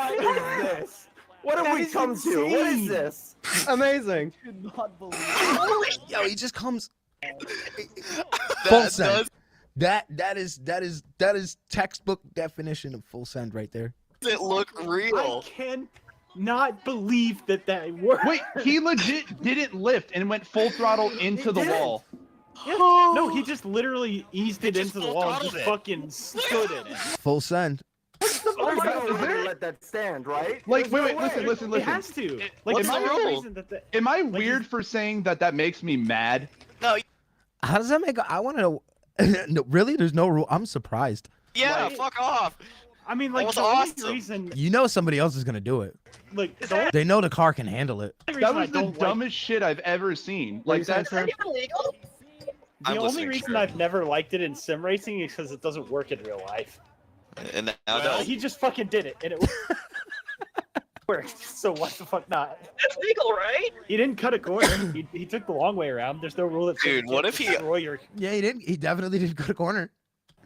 Speaker 10: this? What have we come to? What is this?
Speaker 4: Amazing.
Speaker 2: Yo, he just comes full send. That is textbook definition of full send right there.
Speaker 26: Does it look real?
Speaker 20: I cannot believe that worked.
Speaker 27: Wait, he legit didn't lift and went full throttle into the wall.
Speaker 20: Yeah. No, he just literally eased it into the wall and just fucking stood in it.
Speaker 2: Full send.
Speaker 10: Oh my God, we're gonna let that stand, right?
Speaker 27: Like,
Speaker 10: There's
Speaker 27: wait,
Speaker 10: no way.
Speaker 27: listen.
Speaker 20: It has to. Like,
Speaker 27: What's
Speaker 20: am
Speaker 27: the
Speaker 20: I
Speaker 27: rule?
Speaker 20: reason that
Speaker 27: Am I weird for saying that makes me mad?
Speaker 26: No.
Speaker 2: How does that make? I want to know. No, really? There's no rule. I'm surprised.
Speaker 26: Yeah, fuck off.
Speaker 20: I mean, like,
Speaker 26: That was
Speaker 20: the
Speaker 26: awesome.
Speaker 20: only reason,
Speaker 2: You know somebody else is gonna do it.
Speaker 20: like, the only
Speaker 2: They know the car can handle it.
Speaker 20: reason
Speaker 27: That
Speaker 20: I
Speaker 27: was the
Speaker 20: don't
Speaker 27: dumbest shit I've ever seen. Like that's
Speaker 20: the
Speaker 26: I'm
Speaker 20: only
Speaker 26: listening,
Speaker 20: reason
Speaker 26: sure.
Speaker 20: I've never liked it in sim racing is because it doesn't work in real life.
Speaker 26: And now
Speaker 20: He just fucking did it, and it worked. So what the fuck not?
Speaker 12: That's legal, right?
Speaker 20: He didn't cut a corner. He took the long way around. There's no rule that says
Speaker 26: Dude,
Speaker 20: you
Speaker 26: what
Speaker 20: can't
Speaker 26: if he-
Speaker 20: destroy your.
Speaker 2: Yeah, he didn't. He definitely didn't go to corner.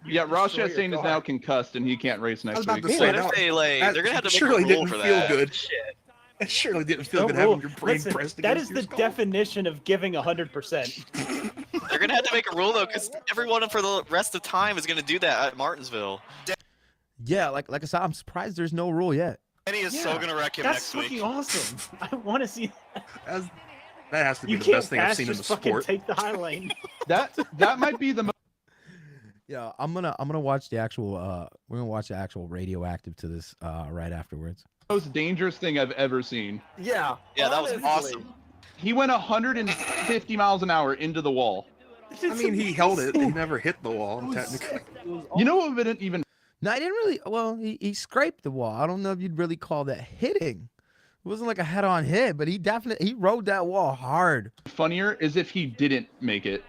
Speaker 27: yeah. Ross
Speaker 20: destroy your
Speaker 27: Chastain is
Speaker 20: car.
Speaker 27: now concussed and he can't race next week.
Speaker 26: What if they like? They're gonna have to make
Speaker 27: surely
Speaker 26: a rule
Speaker 27: didn't
Speaker 26: for
Speaker 27: feel
Speaker 26: that.
Speaker 27: good.
Speaker 12: Shit.
Speaker 27: It surely didn't feel
Speaker 20: No
Speaker 27: good
Speaker 20: rule.
Speaker 27: having your brain
Speaker 20: Listen,
Speaker 27: pressed
Speaker 20: that
Speaker 27: against
Speaker 20: is
Speaker 27: your
Speaker 20: the
Speaker 27: skull.
Speaker 20: definition of giving 100%.
Speaker 26: They're gonna have to make a rule though, because everyone for the rest of time is gonna do that at Martinsville.
Speaker 2: Yeah, like I said, I'm surprised there's no rule yet.
Speaker 26: Danny is so gonna wreck him
Speaker 20: That's
Speaker 26: next week.
Speaker 20: fucking awesome. I want to see.
Speaker 27: That has to be
Speaker 20: You
Speaker 27: the
Speaker 20: can't
Speaker 27: best thing I've
Speaker 20: pass,
Speaker 27: seen in the
Speaker 20: just fucking
Speaker 27: sport.
Speaker 20: take the high lane.
Speaker 27: That might be the
Speaker 2: Yeah, I'm gonna watch the actual. We're gonna watch the actual radioactive to this right afterwards.
Speaker 27: most dangerous thing I've ever seen.
Speaker 10: Yeah.
Speaker 26: Yeah, that was
Speaker 10: honestly.
Speaker 26: awesome.
Speaker 27: He went 150 miles an hour into the wall. I mean, he held it. He never hit the wall, technically. You know what would even...
Speaker 2: No, I didn't really. Well, he scraped the wall. I don't know if you'd really call that hitting. It wasn't like a head-on hit, but he rode that wall hard.
Speaker 27: Funnier is if he didn't make it.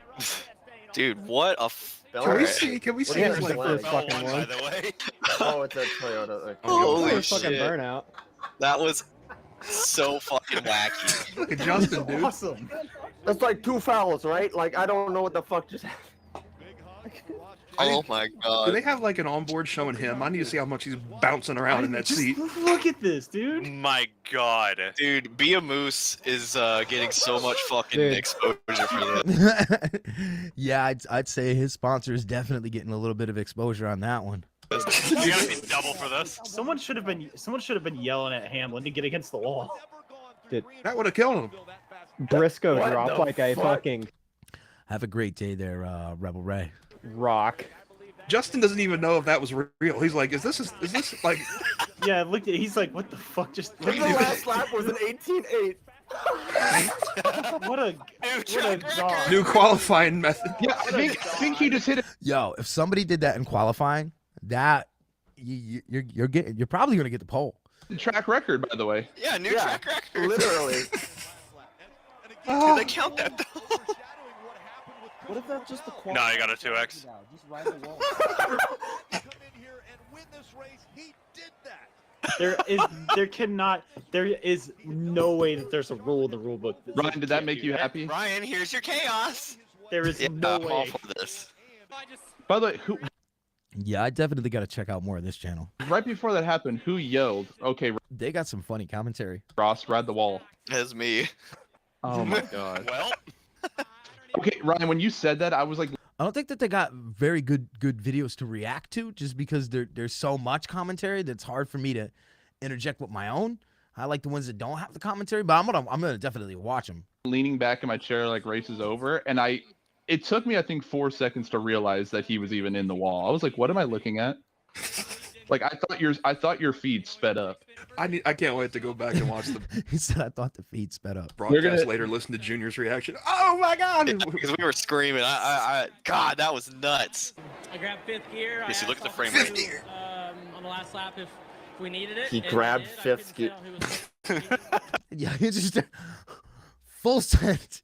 Speaker 26: Dude, what a...
Speaker 27: Can we see? Can we see his
Speaker 10: the
Speaker 27: like,
Speaker 10: first fucking
Speaker 26: by
Speaker 10: one?
Speaker 26: the way.
Speaker 10: Oh, it's a Toyota. Okay.
Speaker 26: Holy
Speaker 4: Fucking
Speaker 26: shit.
Speaker 4: burnout.
Speaker 26: That was so fucking wacky.
Speaker 27: Look at Justin, dude.
Speaker 20: Awesome.
Speaker 10: That's like 2 fouls, right? Like, I don't know what the fuck just happened.
Speaker 26: Oh my
Speaker 27: Do
Speaker 26: god.
Speaker 27: they have like an onboard showing him? I need to see how much he's bouncing around in that
Speaker 20: Just
Speaker 27: seat.
Speaker 20: look at this, dude.
Speaker 26: My god. Dude, Be a Moose is getting so much fucking
Speaker 4: Dude.
Speaker 26: exposure for this.
Speaker 2: Yeah, I'd say his sponsor is definitely getting a little bit of exposure on that one.
Speaker 26: You gotta be double for this.
Speaker 20: Someone should have been yelling at Hamlin to get against the wall.
Speaker 27: That would have killed him.
Speaker 4: Briscoe
Speaker 10: What
Speaker 4: dropped
Speaker 10: the
Speaker 4: like a
Speaker 10: fuck?
Speaker 4: fucking
Speaker 2: Have a great day there, Rebel Ray.
Speaker 4: rock.
Speaker 27: Justin doesn't even know if that was real. He's like, is this like...
Speaker 20: Yeah, look at. He's like, what the fuck? Just
Speaker 10: The last lap was an 18.8.
Speaker 20: what a dog.
Speaker 27: New qualifying method. Yeah, I think he just hit it.
Speaker 2: Yo, if somebody did that in qualifying, that you're probably gonna get the pole.
Speaker 27: Track record, by the way.
Speaker 26: Yeah, new track record.
Speaker 10: Literally.
Speaker 26: Do they count that though?
Speaker 10: What if that's just the quality?
Speaker 26: No, you got a 2X.
Speaker 10: Just ride the wall.
Speaker 20: There is no way that there's a rule in the rule book.
Speaker 27: Ryan, did that make you happy?
Speaker 26: Ryan, here's your chaos.
Speaker 20: There is
Speaker 26: Yeah,
Speaker 20: no
Speaker 26: I'm all
Speaker 20: way.
Speaker 26: for this.
Speaker 27: By the way, who...
Speaker 2: Yeah, I definitely got to check out more of this channel.
Speaker 27: Right before that happened, who yelled, okay,
Speaker 2: They got some funny commentary.
Speaker 27: Ross, ride the wall?
Speaker 8: That's me.
Speaker 27: Oh my god.
Speaker 8: Well.
Speaker 27: Okay, Ryan, when you said that, I was like,
Speaker 2: I don't think that they got very good videos to react to, just because there's so much commentary that's hard for me to interject with my own. I like the ones that don't have the commentary, but I'm gonna definitely watch them.
Speaker 27: leaning back in my chair like race is over, and it took me I think 4 seconds to realize that he was even in the wall. I was like, what am I looking at? Like I thought your feed sped up. I can't wait to go back and watch the
Speaker 2: He said I thought the feed sped up.
Speaker 27: broadcast later, listen to Junior's reaction. Oh my god!
Speaker 8: Because we were screaming. God, that was nuts.
Speaker 11: I grabbed fifth gear.
Speaker 8: You see, look at the frame
Speaker 11: fifth
Speaker 8: rate.
Speaker 11: gear on the last lap if we needed it.
Speaker 10: He grabbed fifth gear.
Speaker 2: Yeah, he just full send.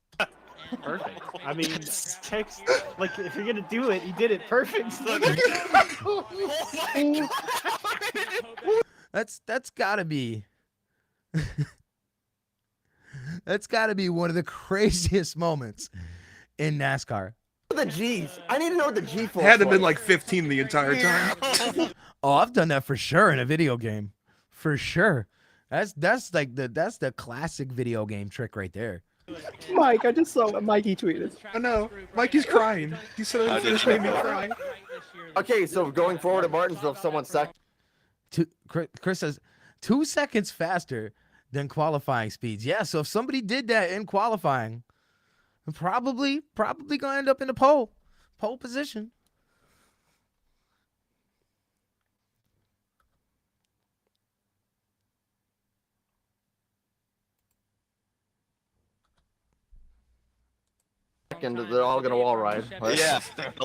Speaker 14: Perfect. I mean, text, like, if you're gonna do it, he did it perfect.
Speaker 2: That's gotta be that's gotta be one of the craziest moments in NASCAR.
Speaker 10: The G's. I need to know what the G force
Speaker 27: Had to
Speaker 10: was.
Speaker 27: been like 15 the entire time.
Speaker 2: Oh, I've done that for sure in a video game. For sure. That's the classic video game trick right there.
Speaker 16: Mike, I just saw what Mikey tweeted.
Speaker 27: I know. Mikey's crying. He said it just made me cry.
Speaker 10: Okay, so going forward at Martinsville, if someone sucked.
Speaker 2: Chris says 2 seconds faster than qualifying speeds. Yeah, so if somebody did that in qualifying, probably gonna end up in the pole position.
Speaker 10: And they're all gonna wall ride. Right?
Speaker 8: Yeah.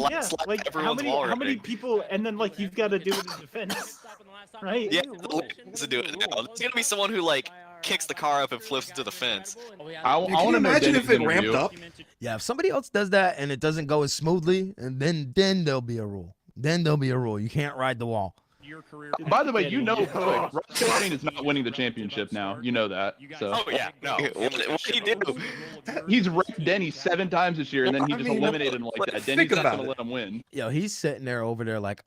Speaker 14: Yeah, like how many people, and then like you've got to do it in defense, right?
Speaker 8: Yeah, to do it now. There's gonna be someone who like kicks the car up and flips into the fence.
Speaker 27: I want to imagine if it ramped up.
Speaker 2: Yeah, if somebody else does that and it doesn't go as smoothly, and then there'll be a rule. Then there'll be a rule. You can't ride the wall.
Speaker 27: By the way, you know, like, Ross Chastain is not winning the championship now. You know that. So.
Speaker 8: Oh yeah, no. What did he do?
Speaker 27: He's wrecked Denny 7 times this year, and then he just eliminated him like that. Denny's not gonna let him win.
Speaker 2: Yo, he's sitting there over there like,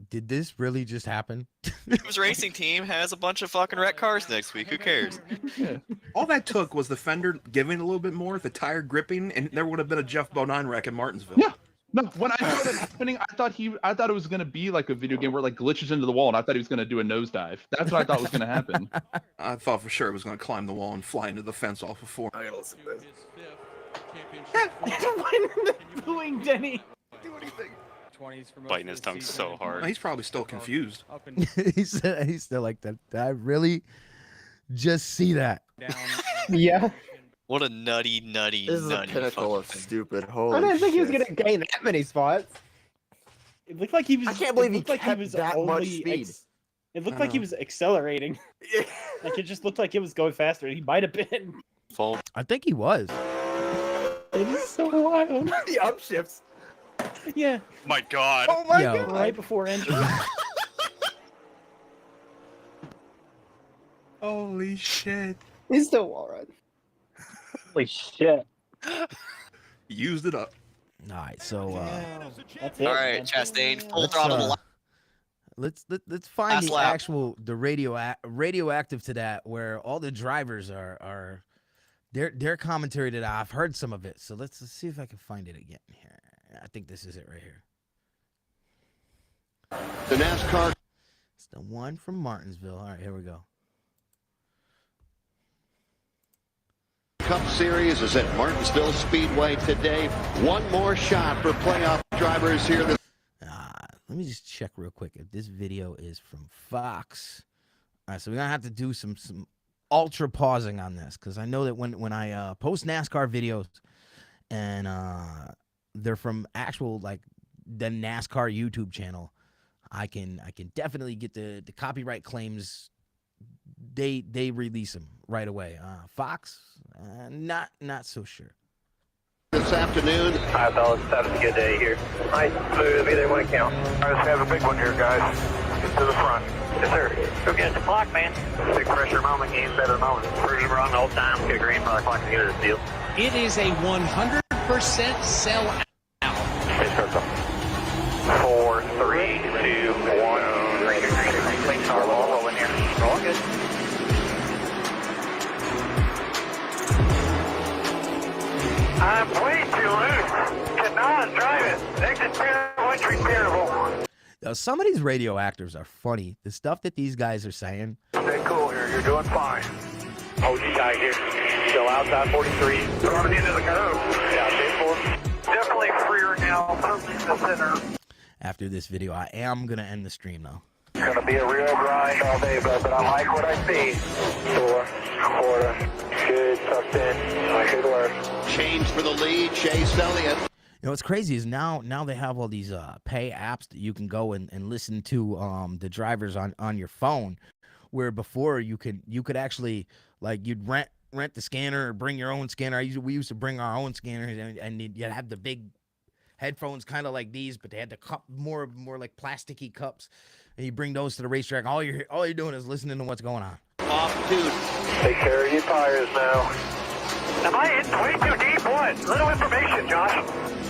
Speaker 2: did this really just happen?
Speaker 8: His racing team has a bunch of fucking wrecked cars next week. Who cares?
Speaker 27: Yeah. All that took was the fender giving a little bit more, the tire gripping, and there would have been a Jeff Bodine wreck in Martinsville. Yeah. No, when I saw that happening, I thought it was gonna be like a video game where it like glitches into the wall, and I thought he was gonna do a nosedive. That's what I thought was gonna happen. I thought for sure it was gonna climb the wall and fly into the fence off of 4.
Speaker 10: I gotta listen to this.
Speaker 14: Booing Denny.
Speaker 8: Biting his tongue so hard.
Speaker 27: He's probably still confused.
Speaker 2: He's still like that. Did I really just see that?
Speaker 16: Yeah.
Speaker 8: What a nutty.
Speaker 10: This is a pinnacle of stupid. Holy
Speaker 16: I didn't think he was
Speaker 10: shit.
Speaker 16: gonna gain that many spots.
Speaker 14: It looked like he was.
Speaker 10: I can't believe he
Speaker 14: looked like
Speaker 10: kept
Speaker 14: was
Speaker 10: that much
Speaker 14: only
Speaker 10: speed.
Speaker 14: It looked like he was accelerating. Like it just looked like it was going faster. He might have been.
Speaker 8: Full.
Speaker 2: I think he was.
Speaker 14: It is so wild.
Speaker 10: The upshifts.
Speaker 14: Yeah.
Speaker 8: My God.
Speaker 16: Oh my
Speaker 2: Yo.
Speaker 16: god!
Speaker 14: Right before entry.
Speaker 27: Holy shit!
Speaker 16: He's still wall ride.
Speaker 14: Holy shit.
Speaker 27: Used it up.
Speaker 2: All right, so
Speaker 14: That's it.
Speaker 8: All right,
Speaker 14: man.
Speaker 8: Chastain, full
Speaker 2: let's,
Speaker 8: throttle.
Speaker 2: let's find
Speaker 8: Last
Speaker 2: the
Speaker 8: lap.
Speaker 2: actual radioactive to that, where all the drivers are their commentary to that. I've heard some of it, so let's see if I can find it again here. I think this is it right here.
Speaker 15: The NASCAR
Speaker 2: It's the one from Martinsville. All right, here we go.
Speaker 15: Cup Series is at Martinsville Speedway today. One more shot for playoff drivers here.
Speaker 2: Let me just check real quick if this video is from Fox. All right, so we're gonna have to do some ultra pausing on this, because I know that when I post NASCAR videos and they're from actual like the NASCAR YouTube channel, I can definitely get the copyright claims. They release them right away. Fox, not so sure.
Speaker 15: This afternoon.
Speaker 6: Hi, fellas. Having a good day here. Nice smooth. Either one count. All right, let's have a big one here, guys. Get to the front. Yes, sir. Go get the clock, man. Big pressure moment, game better moment. Pressure run the whole time. Get green for the clock to get this deal.
Speaker 18: It is a 100% sell out.
Speaker 6: Pitch starts up. 4, 3, 2,
Speaker 2: Now, some of these radio actors are funny. The stuff that these guys are saying.
Speaker 6: Stay cool here. You're doing fine. OG guy here. Still outside 43. Throwing into the curve. Yeah, stay 4. Definitely freer now. Perfect in the center.
Speaker 2: After this video, I am going to end the stream, though.
Speaker 6: It's going to be a real grind all day, but I like what I see. 4, quarter. Good, tucked in. Good work.
Speaker 10: Change for the lead, Chase Elliott.
Speaker 2: You know what's crazy is now they have all these pay apps that you can go and listen to the drivers on your phone, where before you could actually, like, you'd rent the scanner or bring your own scanner. We used to bring our own scanners, and you'd have the big headphones kind of like these, but they had the cup more like plasticky cups, and you bring those to the racetrack. All you're doing is listening to what's going on.
Speaker 10: Off dude.
Speaker 6: Take care of your tires now. Am I in way too deep? What? Little information, Josh.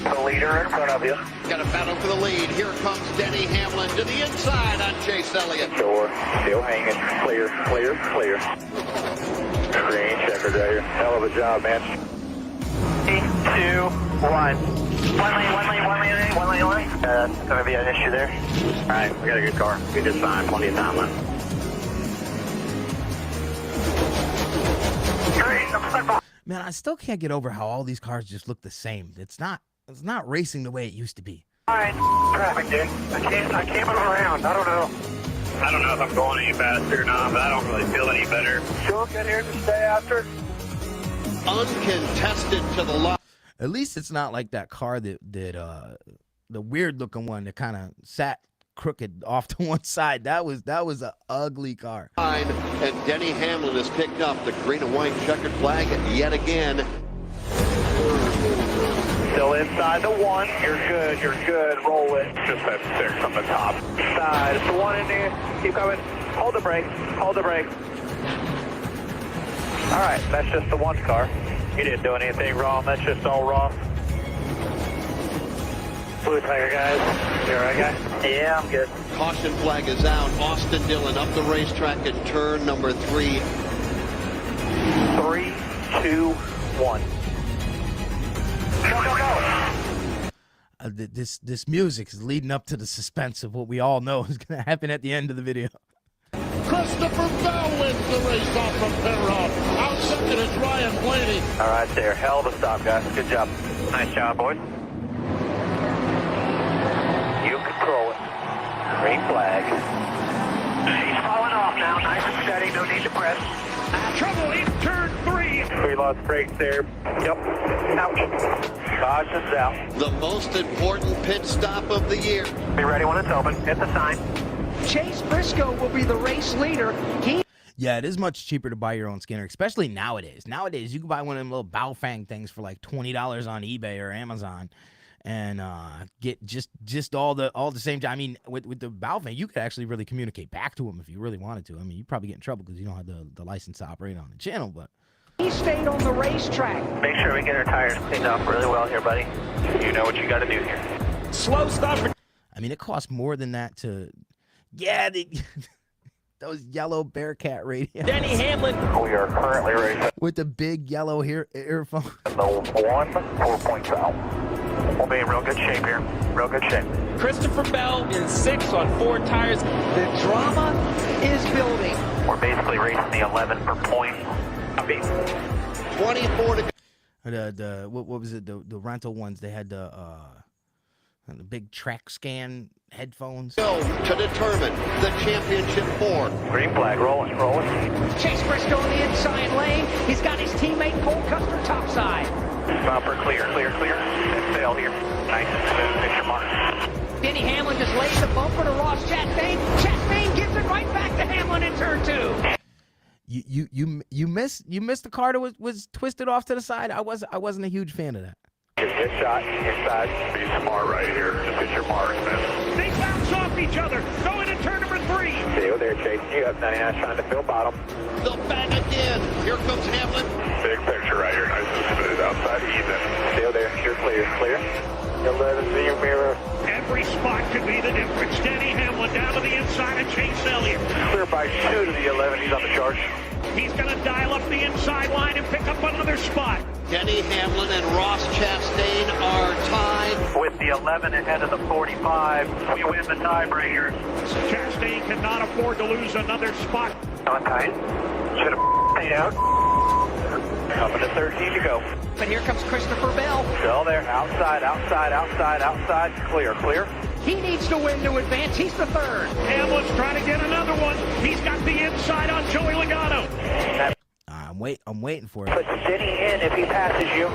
Speaker 6: The leader in front of you.
Speaker 10: Got a battle for the lead. Here comes Denny Hamlin to the inside on Chase Elliott.
Speaker 6: Door still hanging. Clear, clear, clear. Green checkered right here. Hell of a job, man. 3, 2, 1. One lane. That's going to be an issue there. All right, we got a good car. We just signed. Plenty of time left.
Speaker 2: Man, I still can't get over how all these cars just look the same. It's not racing the way it used to be.
Speaker 6: All right, traffic, dude. I can't move around. I don't know if I'm going any faster or not, but I don't really feel any better. Sure, get here to stay after.
Speaker 10: Uncontested to the left.
Speaker 2: At least it's not like that car that the weird looking one that kind of sat crooked off to one side. That was an ugly car.
Speaker 10: And Denny Hamlin has picked up the green and white checkered flag yet again.
Speaker 6: Still inside the 1. You're good. Roll it. Just that 6 on the top. Side. It's the 1 in there. Keep coming. Hold the brake. All right, that's just the 1 car. You didn't do anything wrong. That's just all wrong. Blue tiger, guys. You all right, guys? Yeah, I'm good.
Speaker 10: Caution flag is out. Austin Dillon up the racetrack in turn number 3.
Speaker 6: 3, 2, 1. Go.
Speaker 2: This music is leading up to the suspense of what we all know is going to happen at the end of the video.
Speaker 10: Christopher Bell wins the race off from pit road. Out second is Ryan Blaney.
Speaker 6: All right, there. Hell of a stop, guys. Good job. Nice job, boys. You control it. Green flag. He's falling off now. Nice and steady. No need to press. Trouble in turn 3. We lost brakes there. Yep. Ouch. Caution's out.
Speaker 10: The most important pit stop of the year.
Speaker 6: Be ready when it's open. Hit the sign.
Speaker 3: Chase Briscoe will be the race leader.
Speaker 2: Yeah, it is much cheaper to buy your own scanner, especially nowadays. Nowadays, you can buy one of them little Baofeng things for like $20 on eBay or Amazon, and get just all the same time. I mean, with the Baofeng, you could actually really communicate back to them if you really wanted to. I mean, you'd probably get in trouble because you don't have the license to operate on the channel, but
Speaker 3: he stayed on the racetrack.
Speaker 6: Make sure we get our tires cleaned up really well here, buddy. You know what you got to do here.
Speaker 3: Slow stop.
Speaker 2: I mean, it costs more than that to. Yeah, those yellow Bearcat radios.
Speaker 3: Denny Hamlin.
Speaker 6: We are currently racing
Speaker 2: with the big yellow earphone.
Speaker 6: The 1 4 points out. We'll be in real good shape here. Real good shape.
Speaker 3: Christopher Bell in 6 on 4 tires. The drama is building.
Speaker 6: We're basically racing the 11 per point.
Speaker 10: 24 to
Speaker 2: go. What was it? The rental ones. They had the big track scan headphones.
Speaker 10: Go to determine the championship 4.
Speaker 6: Green flag, rolling.
Speaker 3: Chase Briscoe in the inside lane. He's got his teammate Cole Custer topside.
Speaker 6: Bumper clear. And sail here. Nice and smooth. Fix your mark.
Speaker 3: Denny Hamlin just lays the bumper to Ross Chastain. Chastain gives it right back to Hamlin in turn 2.
Speaker 2: You missed the car that was twisted off to the side. I wasn't a huge fan of that.
Speaker 6: Good shot inside. Be smart right here. Just get your mark, man.
Speaker 3: They bounce off each other. Going to turn number 3.
Speaker 6: Stay there, Chase. You have 99 trying to fill bottom.
Speaker 10: The back again. Here comes Hamlin.
Speaker 6: Big picture right here. Nice and smooth outside. Even. Still there. You're clear. 11 view mirror.
Speaker 3: Every spot could be the difference. Denny Hamlin down to the inside of Chase Elliott.
Speaker 6: Clear by 2 to the 11. He's on the charge.
Speaker 3: He's going to dial up the inside line and pick up another spot.
Speaker 5: Denny Hamlin and Ross Chastain are tied.
Speaker 12: With the 11 ahead of the 45, we win the tiebreaker.
Speaker 6: Chastain cannot afford to lose another spot.
Speaker 12: On tight. Should have stayed out. Coming to 13 to go.
Speaker 3: But here comes Christopher Bell.
Speaker 12: Still there. Outside, outside, outside, outside. Clear, clear.
Speaker 3: He needs to win to advance. He's the third.
Speaker 6: Hamlin's trying to get another one. He's got the inside on Joey Logano.
Speaker 2: I'm waiting for it.
Speaker 12: Put Denny in if he passes you.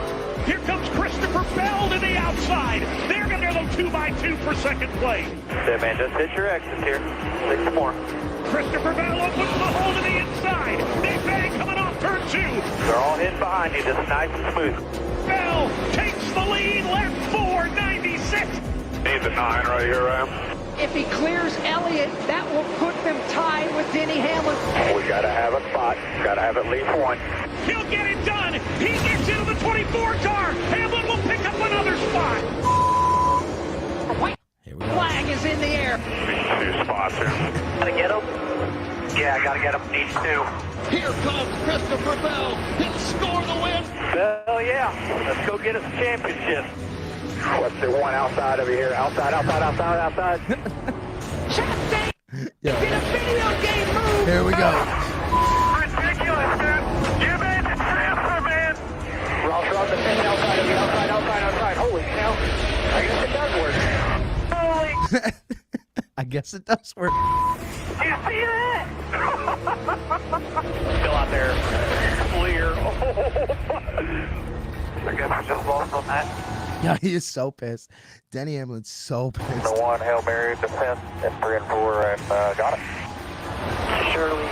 Speaker 6: Here comes Christopher Bell to the outside. They're going to go 2x2 for second place.
Speaker 12: That man, just hit your exits here. 6 more.
Speaker 6: Christopher Bell opens the hole to the inside. Big Bang coming off turn 2.
Speaker 12: They're all hidden behind you, just nice and smooth.
Speaker 6: Bell takes the lead, left 496.
Speaker 12: Needs a 9 right here, Ram.
Speaker 3: If he clears Elliott, that will put them tied with Denny Hamlin.
Speaker 12: We got to have a spot. Got to have at least one.
Speaker 6: He'll get it done. He gets into the 24 car. Hamlin will pick up another spot.
Speaker 3: White flag is in the air.
Speaker 12: 2 spots here. Gotta get him? Yeah, I gotta get him. Needs 2.
Speaker 5: Here comes Christopher Bell. He'll score the win.
Speaker 12: Hell yeah. Let's go get us a championship. Let's do one outside over here. Outside, outside, outside, outside.
Speaker 3: Chastain
Speaker 2: Yeah.
Speaker 3: did a video game move.
Speaker 2: Here we go.
Speaker 12: Ridiculous, dude. You made the transfer, man. Ross, the thing outside of you. Outside, outside, outside. Holy cow. I guess it does work. Holy.
Speaker 2: I guess it does work.
Speaker 12: Do you see that? Still out there. Clear. I guess I just lost on that.
Speaker 2: Yeah, he is so pissed. Denny Hamlin's so pissed.
Speaker 12: The 1 Hail Mary defense and 3 and 4 and got it. Surely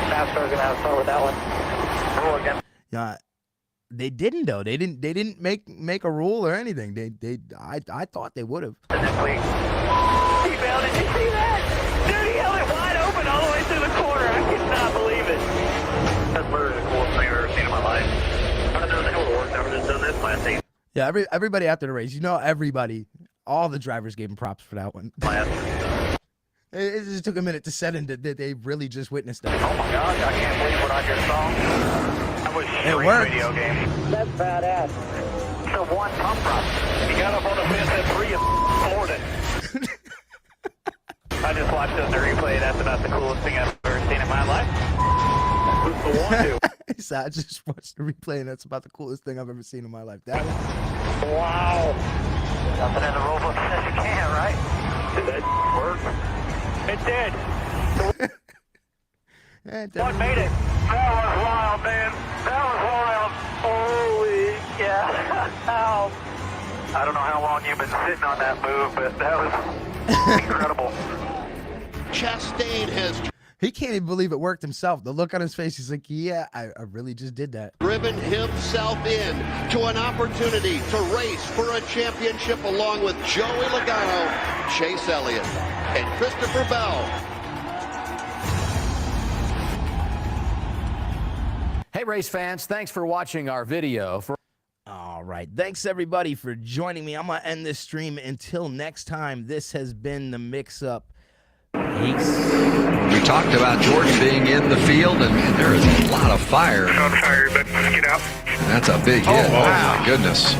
Speaker 12: Nascar's gonna have to start with that one. Roll again.
Speaker 2: Yeah, they didn't though. They didn't make a rule or anything. I thought they would have.
Speaker 12: He bailed. Did you see that? Dude, he held it wide open all the way through the corner. I cannot believe it. That's literally the coolest thing I've ever seen in my life. I don't think it would have worked. I've never done this last thing.
Speaker 2: Yeah, everybody after the race, everybody, all the drivers gave him props for that one. It just took a minute to set in that they really just witnessed that.
Speaker 12: Oh my gosh, I can't believe what I just saw. That was a
Speaker 2: worked.
Speaker 12: video game. That's badass. The one pump prop. He got up on the fence at 3 and floored it. I just watched the replay. That's about the coolest thing I've ever seen in my life. Who's the one, dude?
Speaker 2: So I just watched the replay, and that's about the coolest thing I've ever seen in my life. That
Speaker 12: Wow. Nothing in the rule book says you can, right? Did that work? It did. What made it? That was wild, man. That was wild. Holy cow. I don't know how long you've been sitting on that move, but that was incredible.
Speaker 5: Chastain has
Speaker 2: he can't even believe it worked himself. The look on his face, he's like, yeah, I really just did that.
Speaker 5: driven himself in to an opportunity to race for a championship along with Joey Logano, Chase Elliott, and Christopher Bell.
Speaker 7: Hey, race fans, thanks for watching our video.
Speaker 2: All right. Thanks, everybody, for joining me. I'm going to end this stream until next time. This has been The Mix-Up. Peace.
Speaker 24: We talked about Jordan being in the field, and man, there is a lot of fire.
Speaker 12: I'm sorry, but get out.
Speaker 24: That's a big hit. Oh, wow. My goodness.